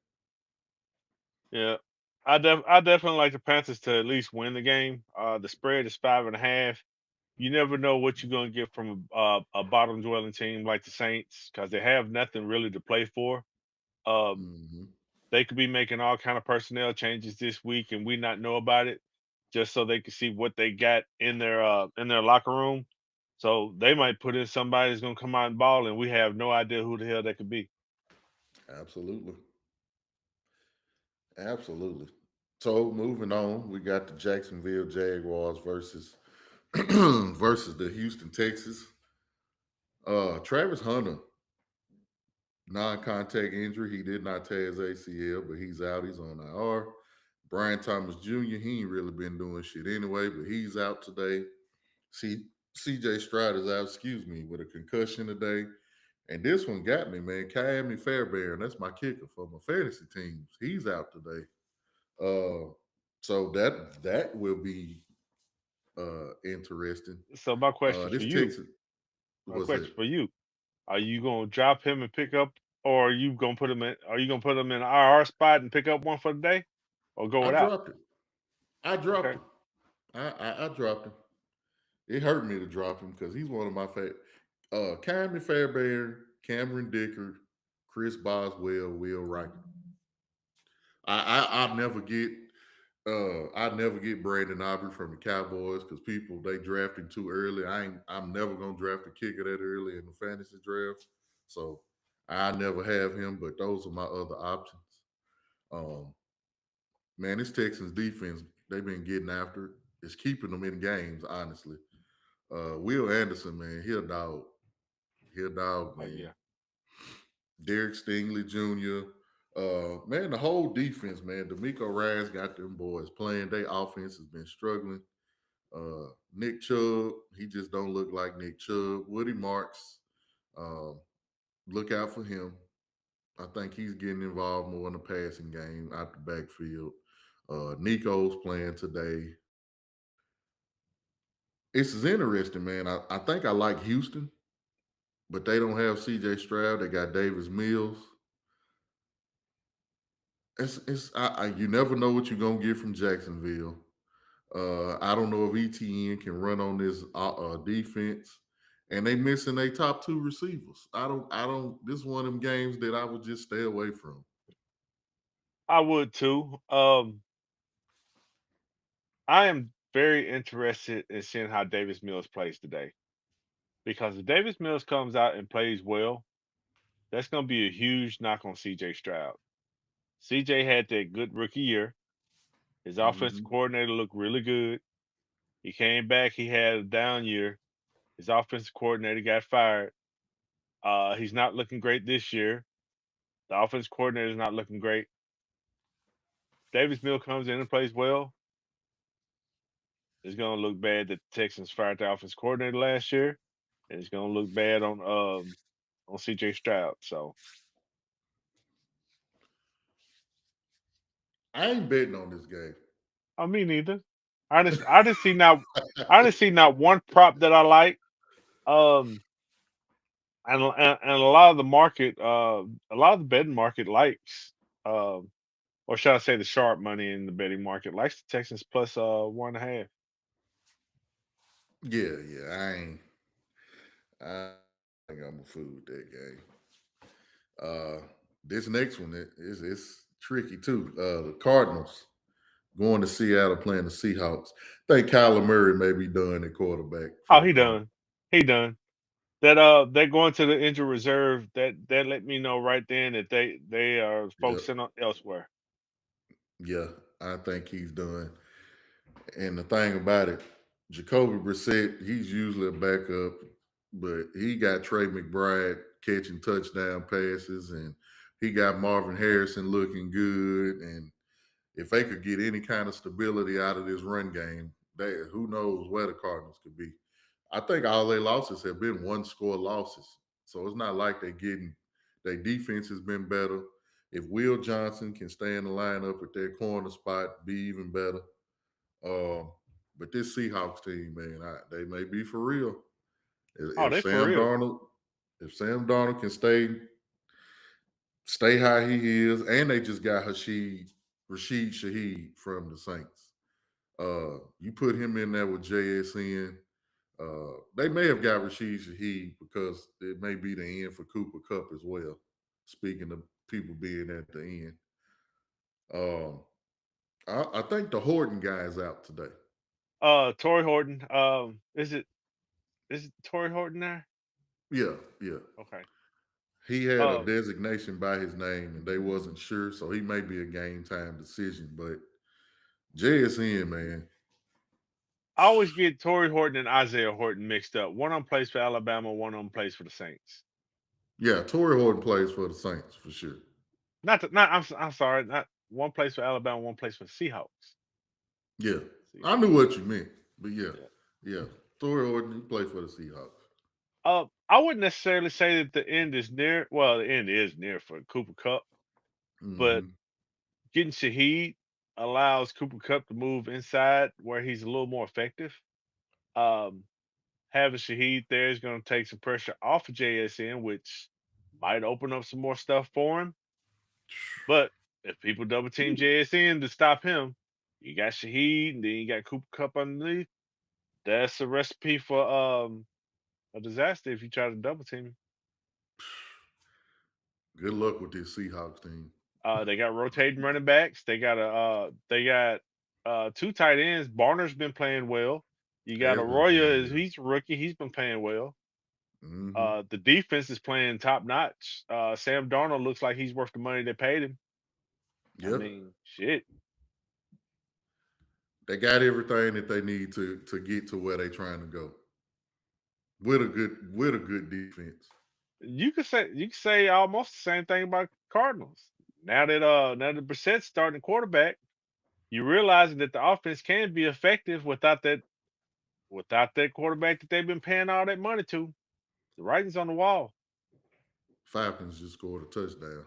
Yeah, I definitely like the Panthers to at least win the game. The spread is 5.5. You never know what you're gonna get from a bottom dwelling team like the Saints because they have nothing really to play for. Um, Hmm. they could be making all kind of personnel changes this week and we not know about it, just so they can see what they got in their locker room. So they might put in somebody that's gonna come out and ball, and we have no idea who the hell that could be. Absolutely. Absolutely. So moving on, we got the Jacksonville Jaguars versus versus the Houston Texans. Travis Hunter, non-contact injury. He did not tear his ACL, but he's out. He's on IR. Brian Thomas Jr. He ain't really been doing shit anyway, but he's out today. See, CJ Stroud is out, excuse me, with a concussion today. And this one got me, man. Miami Fairbairn, that's my kicker for my fantasy teams. He's out today. So that will be interesting. So my question for This you, Texas my was it. question for you, are you gonna drop him and pick up, or are you gonna put him in? Are you gonna put him in an IR spot and pick up one for the day, or go I without? dropped it. I dropped Okay. him. I dropped him. It hurt me to drop him because he's one of my favorite. Kyrie Fairbairn, Cameron Dickard, Chris Boswell, Will Wright. I never get I never get Brandon Aubrey from the Cowboys because people they draft him too early. I'm never gonna draft a kicker that early in the fantasy draft. So I never have him, but those are my other options. Um man, this Texans defense, they've been getting after it. It's keeping them in games, honestly. Will Anderson, man, he a dog. He a dog, Oh man. yeah. Derek Stingley Jr. Man, the whole defense, man. D'Amico Ryan's got them boys playing. Their offense has been struggling. Nick Chubb, he just don't look like Nick Chubb. Woody Marks, Uh, look out for him. I think he's getting involved more in the passing game out the backfield. Nico's playing today. It's interesting, man. I think I like Houston, but they don't have CJ Stroud. They got Davis Mills. You never know what you're gonna get from Jacksonville. I don't know if ETN can run on this defense, and they missing their top two receivers. I don't. This is one of them games that I would just stay away from. I would too. I am very interested in seeing how Davis Mills plays today because if Davis Mills comes out and plays well, that's going to be a huge knock on CJ Stroud. CJ had that good rookie year. His offensive Hmm. coordinator looked really good. He came back, he had a down year. His offensive coordinator got fired. He's not looking great this year. The offensive coordinator is not looking great. Davis Mills comes in and plays well. It's going to look bad that the Texans fired the offensive coordinator last year, and it's going to look bad on CJ Stroud. So, I ain't betting on this game. I mean, neither. I just see now. I just see not one prop that I like. Um, and a lot of the market, a lot of the betting market likes, or should I say, the sharp money in the betting market likes the Texans plus 1.5. Yeah, yeah. I think I'm a fool with that game. Uh, this next one is it's tricky too. The Cardinals going to Seattle playing the Seahawks. I think Kyler Murray may be done at quarterback for Oh, the he Cardinals. done. He done. That they're going to the injury reserve. That let me know right then that they are Yep. focusing on elsewhere. Yeah, I think he's done. And the thing about it, Jacoby Brissett, he's usually a backup, but he got Trey McBride catching touchdown passes, and he got Marvin Harrison looking good. And if they could get any kind of stability out of this run game, who knows where the Cardinals could be. I think all their losses have been one score losses. So it's not like they're getting their defense has been better. If Will Johnson can stay in the lineup at their corner spot, be even better. Um, but this Seahawks team, man, they may be for real. Oh, If they for Sam real. Darnold, if Sam Darnold can stay how he is, and they just got Rashid Shaheed from the Saints. You put him in there with JSN. They may have got Rashid Shaheed because it may be the end for Cooper Cup as well. Speaking of people being at the end, um, I think the Horton guy is out today. Torrey Horton. Is it Torrey Horton there? Yeah, yeah. Okay. He had a Uh, designation by his name, and they wasn't sure, so he may be a game time decision. But JSN, man, I always get Torrey Horton and Isaiah Horton mixed up. One of them plays for Alabama, one of them plays for the Saints. yeah, Torrey Horton plays for the Saints for sure. Not. I'm sorry. Not one plays for Alabama, one plays for the Seahawks. Yeah, I Seahawks. knew what you meant, but yeah, Yeah. yeah, Torrey Horton, he played for the Seahawks. I wouldn't necessarily say that the end is near. Well, the end is near for Cooper Cup, but Hmm. getting Shaheed allows Cooper Cup to move inside where he's a little more effective. Um, Having Shaheed there is going to take some pressure off of JSN, which might open up some more stuff for him. But if people double team JSN to stop him, you got Shaheed, and then you got Cooper Cup underneath. That's a recipe for a disaster if you try to double team him. Good luck with this Seahawks team. They got rotating running backs. They got two tight ends. Barner's been playing well. You got Has been Arroyo playing is well. he's a rookie. He's been playing well. Hmm. The defense is playing top notch. Sam Darnold looks like he's worth the money they paid him. I Yep, mean, shit. they got everything that they need to get to where they're trying to go with a good defense. You could say almost the same thing about Cardinals. Now that Brissett's starting quarterback, you realizing that the offense can be effective without that quarterback that they've been paying all that money to. The writing's on the wall. Falcons just scored a touchdown.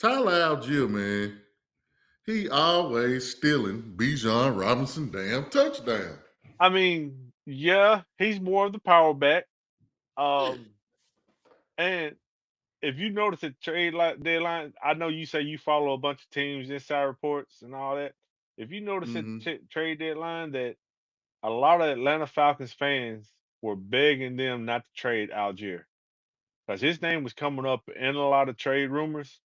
Tyler Algier, man, he always stealing Bijan Robinson damn touchdown. I mean, yeah, he's more of the power back. Yeah. Um, and if you notice the deadline, I know you say you follow a bunch of teams, inside reports, and all that. If you notice at Mm-hmm. the trade deadline that a lot of Atlanta Falcons fans were begging them not to trade Algier because his name was coming up in a lot of trade rumors.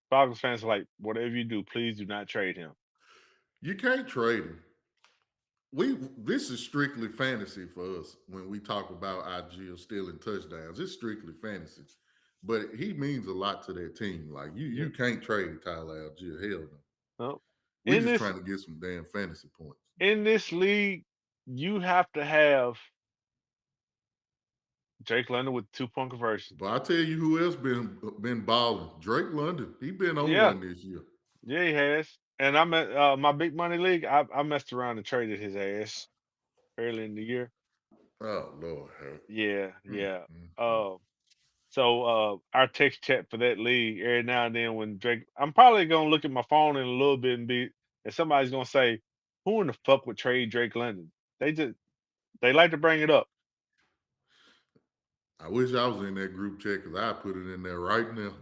Falcons fans are like, whatever you do, please do not trade him. You can't trade him. This is strictly fantasy for us when we talk about Algier stealing touchdowns. It's strictly fantasy. But he means a lot to that team. Like Yeah. you can't trade Tyler Algier. Hell no. No. We In just this trying to get some damn fantasy points. in this league, you have to have Drake London with 2-point conversion. But I tell you who else been balling. Drake London. He been on Yeah, one this year. yeah, he has. And I'm at my big money league. I messed around and traded his ass early in the year. Oh Lord. Yeah, Mm, yeah. mm, mm. So our text chat for that league every now and then when Drake, I'm probably gonna look at my phone in a little bit and somebody's gonna say, "Who in the fuck would trade Drake London?" They like to bring it up. I wish I was in that group chat because I put it in there right now.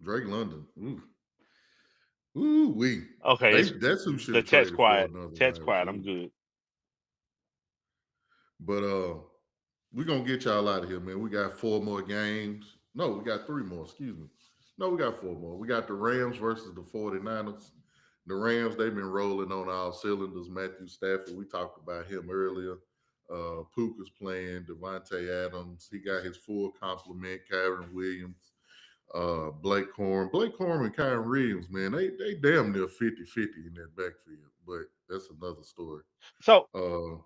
Drake London. Ooh wee. Okay, it's That's who should the have chat's traded for quiet. another Chat's wide quiet. I'm receiver. good. But we're gonna get y'all out of here, man. We got 4 more games. No, we got 3 more, excuse me. No, we got 4 more. We got the Rams versus the 49ers. The Rams, they've been rolling on all cylinders. Matthew Stafford, we talked about him earlier. Puka's playing, Devontae Adams. He got his full complement, Kyron Williams, Blake Corum. Blake Corum and Kyron Williams, man, they damn near 50-50 in that backfield. But that's another story. So Go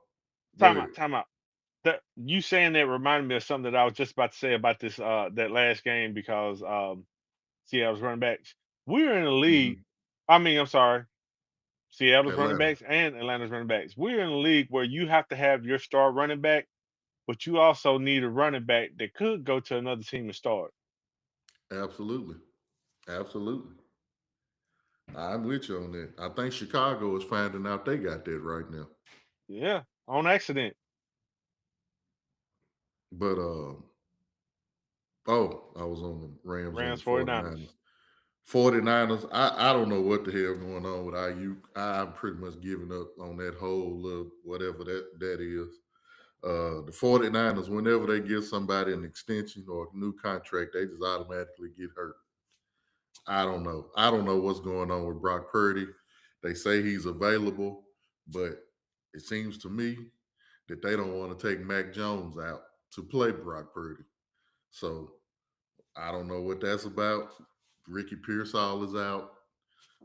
ahead. time out. You saying that reminded me of something that I was just about to say about this that last game because Seattle's running backs. We're in a league. Mm-hmm. I mean, I'm sorry, Seattle's running Atlanta. backs and Atlanta's running backs. We're in a league where you have to have your star running back, but you also need a running back that could go to another team and start. Absolutely. Absolutely. I'm with you on that. I think Chicago is finding out they got that right now. Yeah, on accident. But I was on the Rams and Rams the 49ers. 49ers. 49ers, I don't know what the hell going on with IU. I'm pretty much giving up on that whole little whatever that is. The 49ers, whenever they give somebody an extension or a new contract, they just automatically get hurt. I don't know. I don't know what's going on with Brock Purdy. They say he's available, but it seems to me that they don't want to take Mac Jones out to play Brock Purdy. So I don't know what that's about. Ricky Pearsall is out.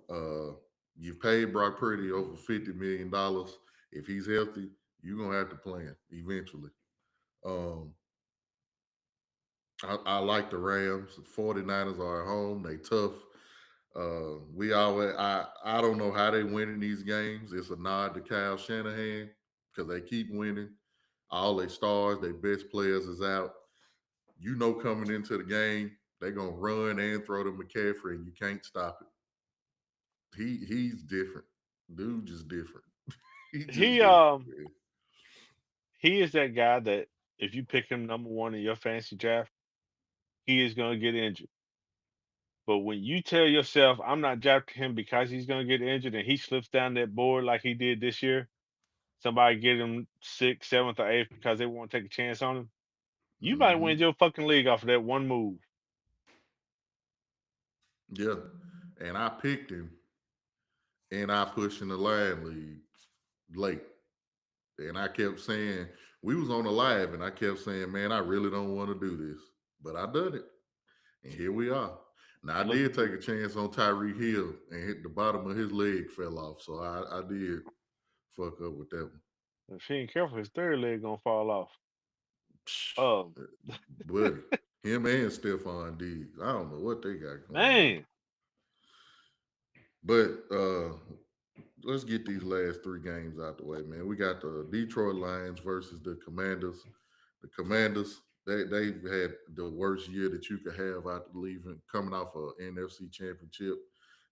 Uh, you've paid Brock Purdy over $50 million. If he's healthy, you're gonna have to play him eventually. Um, I like the Rams. The 49ers are at home. They tough. We always I don't know how they win in these games. It's a nod to Kyle Shanahan because they keep winning. All their stars, their best players is out. You know, coming into the game, they're gonna run and throw to McCaffrey, and you can't stop it. He's different. Dude just different. He just He different, um man. he is that guy that if you pick him number one in your fantasy draft, he is gonna get injured. But when you tell yourself, I'm not drafting him because he's going to get injured and he slips down that board like he did this year, somebody get him sixth, seventh, or eighth because they want to take a chance on him, you might win Hmm. your fucking league off of that one move. Yeah, and I picked him, and I pushed in the line league late. And I kept saying, we was on the live, and I kept saying, man, I really don't want to do this. But I done it. And here we are. Now I Look, did take a chance on Tyreek Hill and hit the bottom of his leg fell off. So I did fuck up with that one. if he ain't careful, his third leg going to fall off. Psh, Um, buddy. Him and Stephon Diggs. I don't know what they got going on. man, But let's get these last 3 games out the way, man. We got the Detroit Lions versus the Commanders. The Commanders, They've had the worst year that you could have after leaving, coming off a NFC Championship.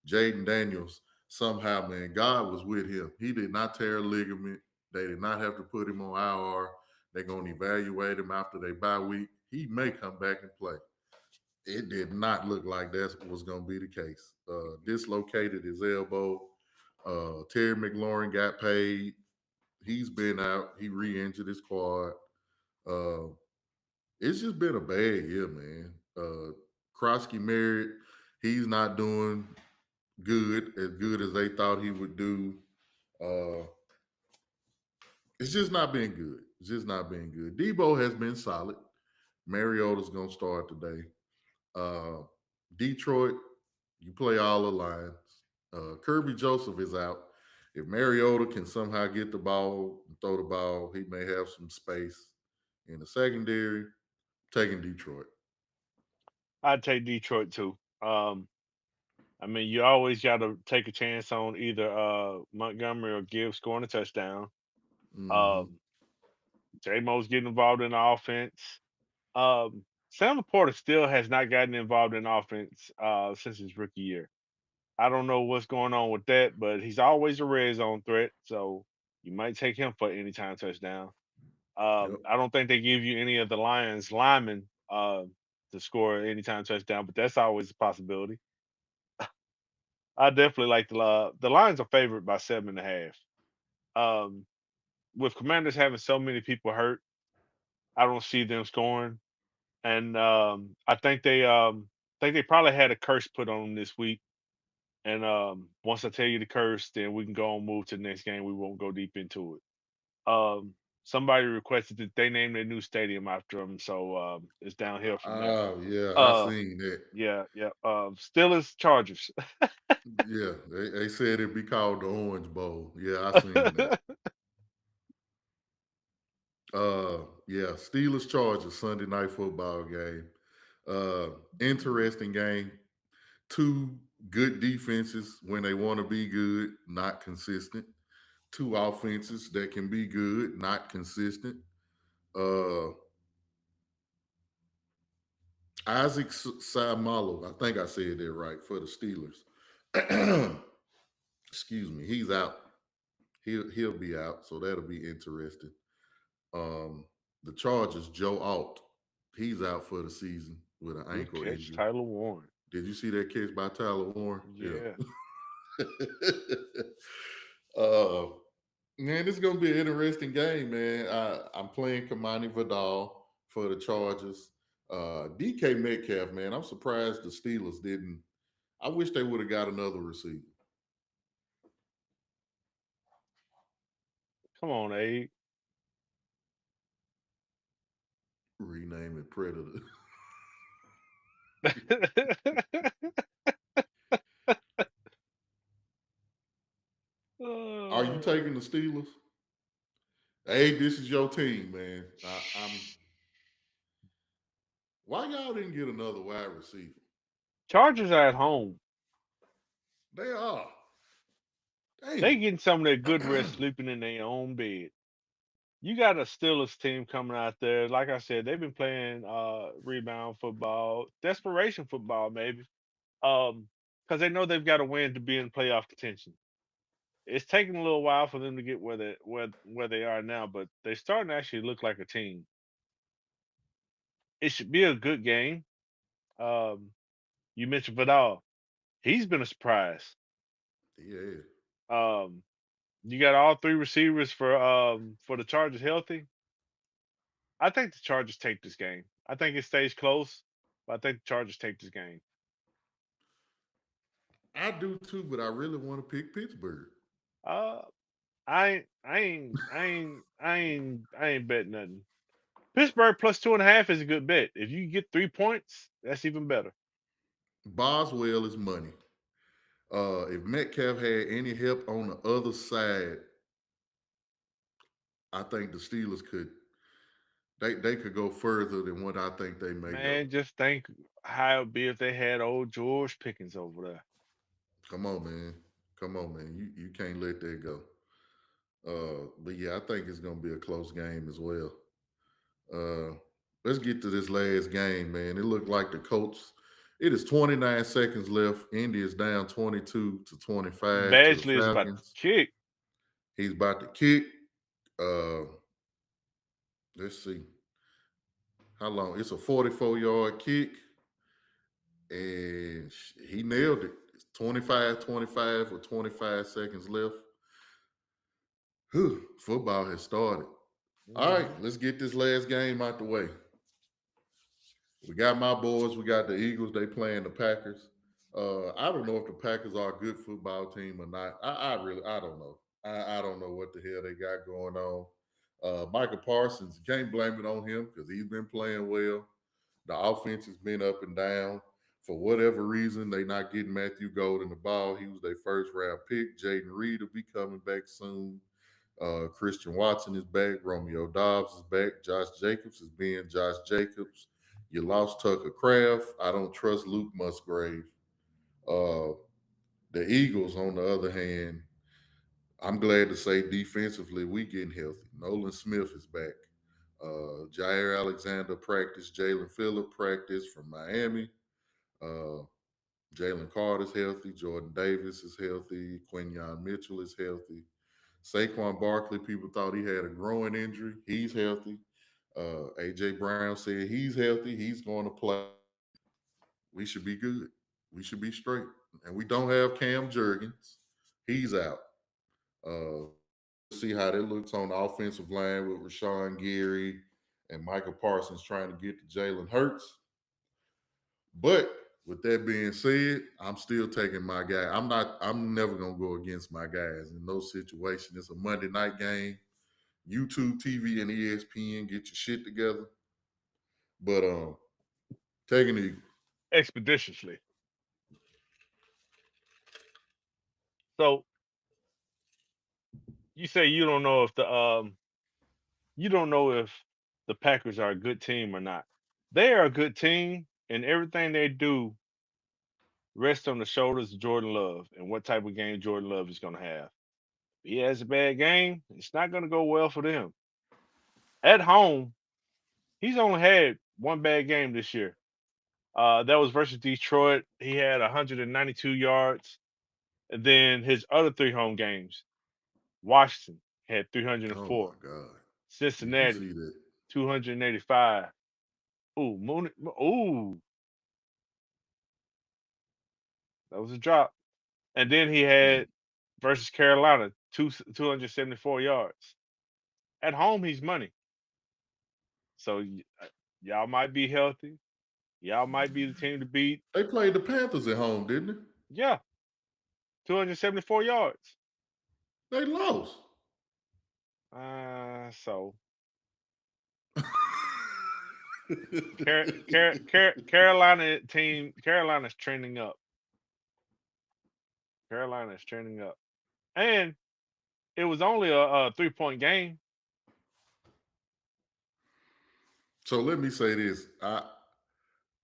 Jaden Daniels, somehow, man, God was with him. He did not tear a ligament. They did not have to put him on IR. They're going to evaluate him after they bye week. He may come back and play. It did not look like that was going to be the case. Dislocated his elbow. Terry McLaurin got paid. He's been out. He re-injured his quad. Uh, it's just been a bad year, man. Krosky married. He's not doing good as they thought he would do. Uh, it's just not been good. It's just not been good. Debo has been solid. Mariota's gonna start today. Uh, Detroit, you play all the lines. Kirby Joseph is out. If Mariota can somehow get the ball and throw the ball, he may have some space in the secondary. Taking Detroit. I'd take Detroit too. I mean, you always got to take a chance on either Montgomery or Gibbs scoring a touchdown. Hmm. Um, J Mo's getting involved in the offense. Sam Laporta still has not gotten involved in offense since his rookie year. I don't know what's going on with that, but he's always a red zone threat, so you might take him for any time touchdown. Yep. I don't think they give you any of the Lions linemen to score anytime touchdown, but that's always a possibility. I definitely like the Lions are favored by 7.5. Um, with Commanders having so many people hurt, I don't see them scoring, and I think they probably had a curse put on them this week. And once I tell you the curse, then we can go and move to the next game. We won't go deep into it. Somebody requested that they name their new stadium after them, so it's downhill from there. Oh yeah, I Uh, seen that. yeah, yeah. Steelers, Chargers. Yeah, they said it'd be called the Orange Bowl. Yeah, I seen that. Yeah, Steelers Chargers Sunday night football game. Uh, Interesting game. Two good defenses when they want to be good, not consistent. Two offenses that can be good, not consistent. Uh, Isaac Samalo, I think I said that right for the Steelers. Excuse me, he's out. He'll be out, so that'll be interesting. Um, the Chargers, Joe Alt, he's out for the season with an Good ankle catch, injury. Tyler Warren. Did you see that catch by Tyler Warren? Yeah. Yeah. uh, Man, this is gonna be an interesting game, man. I'm playing Kamani Vidal for the Chargers. DK Metcalf, man, I'm surprised the Steelers didn't. I wish they would have got another receiver. Come on, Abe. Rename it Predator. Are you Uh, taking the Steelers? Hey, this is your team, man. I'm. Why y'all didn't get another wide receiver? Chargers are at home. They are. They Damn. getting some of their good rest sleeping in their own bed. You got a Steelers team coming out there. Like I said, they've been playing rebound football, desperation football, maybe. Because they know they've got to win to be in playoff contention. It's taking a little while for them to get where they are now, but they're starting to actually look like a team. It should be a good game. Um, you mentioned Vidal. He's been a surprise. Yeah. Um, you got all three receivers for the Chargers healthy. I think the Chargers take this game. I think it stays close, but I think the Chargers take this game. I do too, but I really want to pick Pittsburgh. Uh, I ain't bet nothing. Pittsburgh plus 2.5 is a good bet. If you get 3 points, that's even better. Boswell is money. If Metcalf had any help on the other side, I think the Steelers could they could go further than what I think they may go. Man, just think how it'd be if they had old George Pickens over there. Come on, man. Come on, man. You can't let that go. But yeah, I think it's gonna be a close game as well. Uh, let's get to this last game, man. It looked like the Colts. It is 29 seconds left. Indy is down 22-25 to the Badgley is about to Falcons. kick. He's about to kick. Uh, let's see how long. It's a 44-yard kick, and he nailed it. It's 25-25 with 25 seconds left. Whew, football has started. All right, let's get this last game out the way. We got my boys. We got the Eagles. They playing the Packers. I don't know if the Packers are a good football team or not. I don't know. I don't know what the hell they got going on. Michael Parsons, you can't blame it on him because he's been playing well. The offense has been up and down. For whatever reason, they not getting Matthew Golden the ball. He was their first round pick. Jaden Reed will be coming back soon. Christian Watson is back. Romeo Dobbs is back. Josh Jacobs is being Josh Jacobs. You lost Tucker Kraft. I don't trust Luke Musgrave. The Eagles, on the other hand, I'm glad to say defensively we getting healthy. Nolan Smith is back. Jair Alexander practiced. Jalen Phillip practiced from Miami. Jalen Carter's healthy. Jordan Davis is healthy. Quinyon Mitchell is healthy. Saquon Barkley, people thought he had a growing injury. He's healthy. AJ Brown said he's healthy. He's going to play. We should be good. We should be straight. And we don't have Cam Jurgens. He's out. See how that looks on the offensive line with Rashawn Gary and Michael Parsons trying to get to Jalen Hurts. But with that being said, I'm still taking my guy. I'm never gonna go against my guys in no situation. It's a Monday night game. YouTube TV and ESPN, get your shit together. But taking the Expeditiously. So you say you don't know if the Packers are a good team or not. They are a good team, and everything they do rests on the shoulders of Jordan Love and what type of game Jordan Love is going to have. If he has a bad game, it's not going to go well for them. At home, he's only had one bad game this year. That was versus Detroit. He had 192 yards. And then his other three home games, Washington had oh 304. my God. Did you Cincinnati, see that? 285. Ooh, ooh, that was a drop. And then he had versus Carolina, 274 yards. At home, he's money. So y'all might be healthy. Y'all might be the team to beat. They played the Panthers at home, didn't Yeah, 274 yards. they? They lost. So Carolina's trending up. Carolina's trending up. And it was only a 3-point game. So let me say this: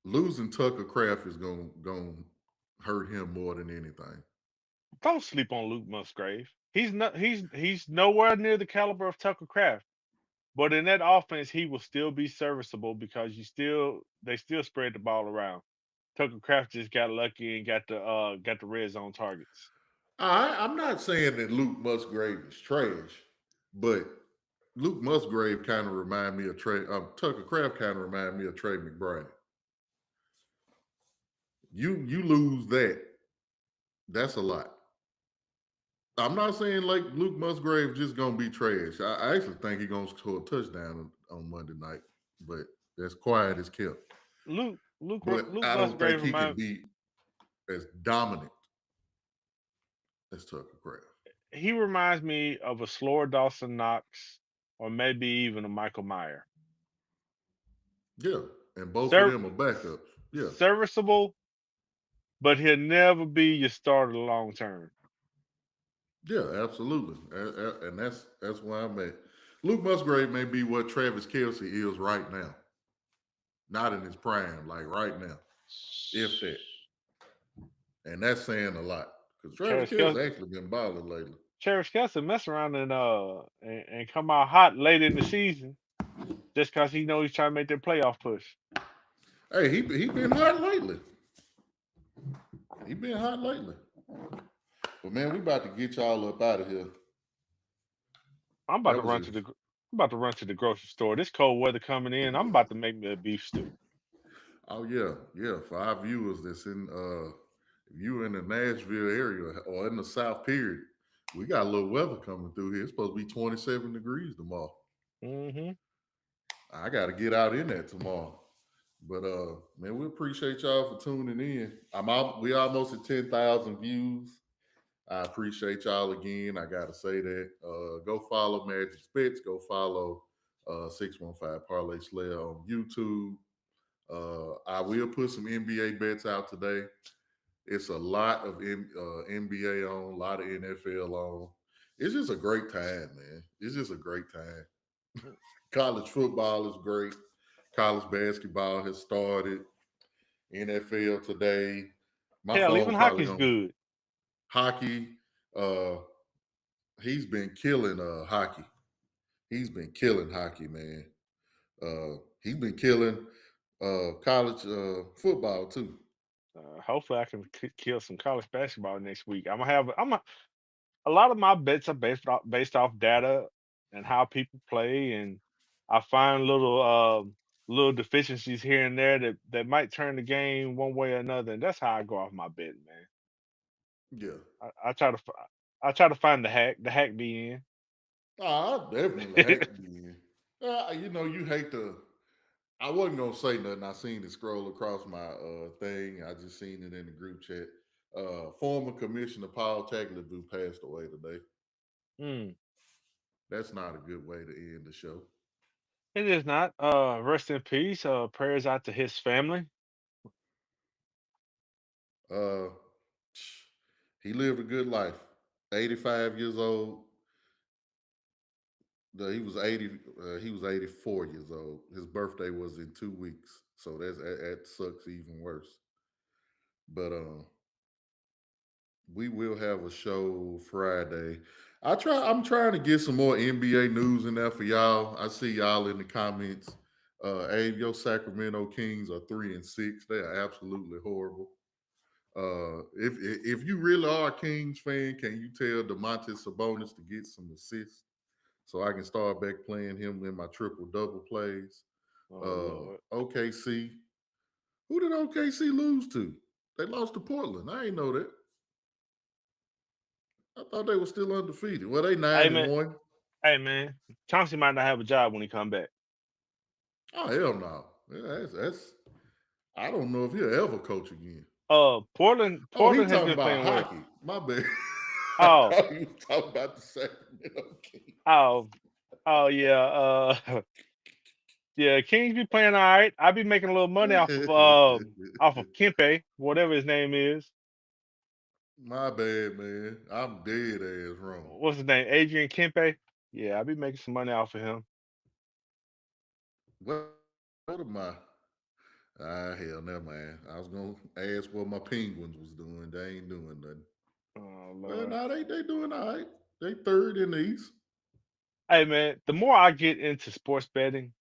losing Tucker Kraft is gonna hurt him more than anything. Don't sleep on Luke Musgrave. He's nowhere near the caliber of Tucker Kraft. But in that offense, he will still be serviceable because they still spread the ball around. Tucker Kraft just got lucky and got the red zone targets. I'm not saying that Luke Musgrave is trash, but Luke Musgrave kind of remind me of Trey. Tucker Kraft kind of remind me of Trey McBride. You lose that, that's a lot. I'm not saying like Luke Musgrave just gonna be trash. I actually think he's gonna score a touchdown on Monday night, but that's quiet as kept. Luke But I don't think Musgrave he can be as dominant as Tucker Kraft. he reminds me of a slower Dawson Knox or maybe even a Michael Meyer. Yeah, and both Ser- of them are backups. Yeah, Serviceable, but he'll never be your starter long term. yeah, absolutely, and that's why I'm at. Luke Musgrave may be what Travis Kelce is right now, not in his prime, like right now, if that. And that's saying a lot because Travis Travis Kelce actually been balling lately. Travis Kelce mess around and come out hot late in the season. just because he knows he's trying to make that playoff push. Hey, he been hot lately. He been hot lately. But man, we about to get y'all up out of here. I'm about to That was run it. to the I'm about to run to the grocery store. This cold weather coming in. I'm about to make me a beef stew. Oh yeah, yeah. For our viewers that's in if you in the Nashville area or in the South period, we got a little weather coming through here. It's supposed to be 27 degrees tomorrow. Hmm. I gotta get out in that tomorrow. But man, we appreciate y'all for tuning in. We almost at 10,000 views. I appreciate y'all again. I gotta say that. Go follow Magic Spits. Go follow 615 Parlay Slayer on YouTube. I will put some NBA bets out today. It's a lot of NBA on, a lot of NFL on. It's just a great time, man. It's just a great time. College football is great. College basketball has started. NFL today. My Hell, phone even probably hockey's on good. hockey. Uh, he's been killing hockey. He's been killing hockey, man. He's been killing college football too. Hopefully, I can kill some college basketball next week. I'm gonna have. A lot of my bets are based off data and how people play, and I find little deficiencies here and there that might turn the game one way or another, and that's how I go off my bet, man. Yeah. I try to I try to find the hack be in. Oh, I definitely hate to be in. You hate to. I wasn't gonna say nothing. I seen it scroll across my thing. I just seen it in the group chat. Former Commissioner Paul Tagliabue passed away today. Mm, That's not a good way to end the show. it is not. Rest in peace. Prayers out to his family. Uh, he lived a good life. 85 years old. He was 80. He was 84 years old. His birthday was in 2 weeks, so that sucks even worse. But we will have a show Friday. I'm trying to get some more NBA news in there for y'all. I see y'all in the comments. Abe, your Sacramento Kings are 3-6. They are absolutely horrible. If you really are a Kings fan, can you tell Demontis Sabonis to get some assists so I can start back playing him in my triple double plays? Oh Lord. OKC. Who did OKC lose to? They lost to Portland. I ain't know that. I thought they were still undefeated. Well, they Hey nine and man. one. Hey man. Chauncey might not have a job when he come back. Oh hell no. Yeah, that's. I don't know if he'll ever coach again. Portland Oh, he Portland has talking been about playing well. hockey. My bad. I Oh, thought he was talking about the Sacramento Kings. oh, oh yeah. Yeah, Kings be playing all right. I be making a little money off of Kempe, whatever his name is. My bad, man. I'm dead ass wrong. What's his name? Adrian Kempe. Yeah, I be making some money off of him. What am I? Ah, hell, never mind. I was gonna ask what my Penguins was doing. They ain't doing nothing. Oh Well, Lord. no, they doing all right. They third in the East. Hey man, the more I get into sports betting,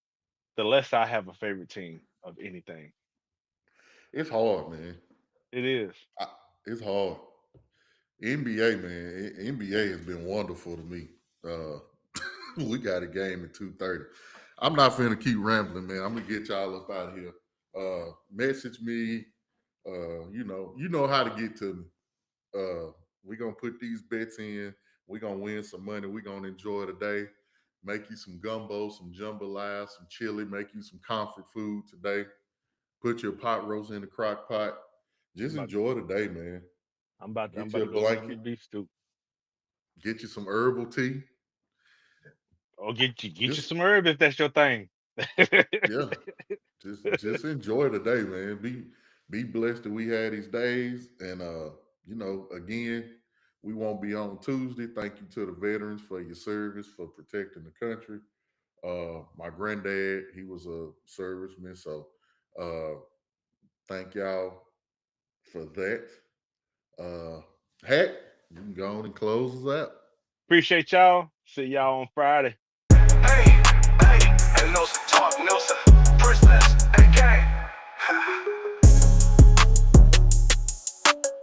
the less I have a favorite team of anything. It's hard, man. It is. I, it's hard. NBA, man. NBA has been wonderful to me. Uh, we got a game at 2:30. I'm not finna keep rambling, man. I'm gonna get y'all up out of here. Message me. You know how to get to me. We're gonna put these bets in. We're gonna win some money. We're gonna enjoy the day. Make you some gumbo, some jambalaya, some chili. Make you some comfort food today. Put your pot roast in the crock pot. I'm Just about enjoy the day, man. I'm Get about your to go make me blanket. beef stew. Get you some herbal tea. Or get you Just some herb if that's your thing. yeah, just enjoy the day, man. Be blessed that we had these days. And again, we won't be on Tuesday. Thank you to the veterans for your service, for protecting the country. My granddad, he was a serviceman, so uh thank y'all for that. Hack, you can go on and close us out. Appreciate y'all. See y'all on Friday.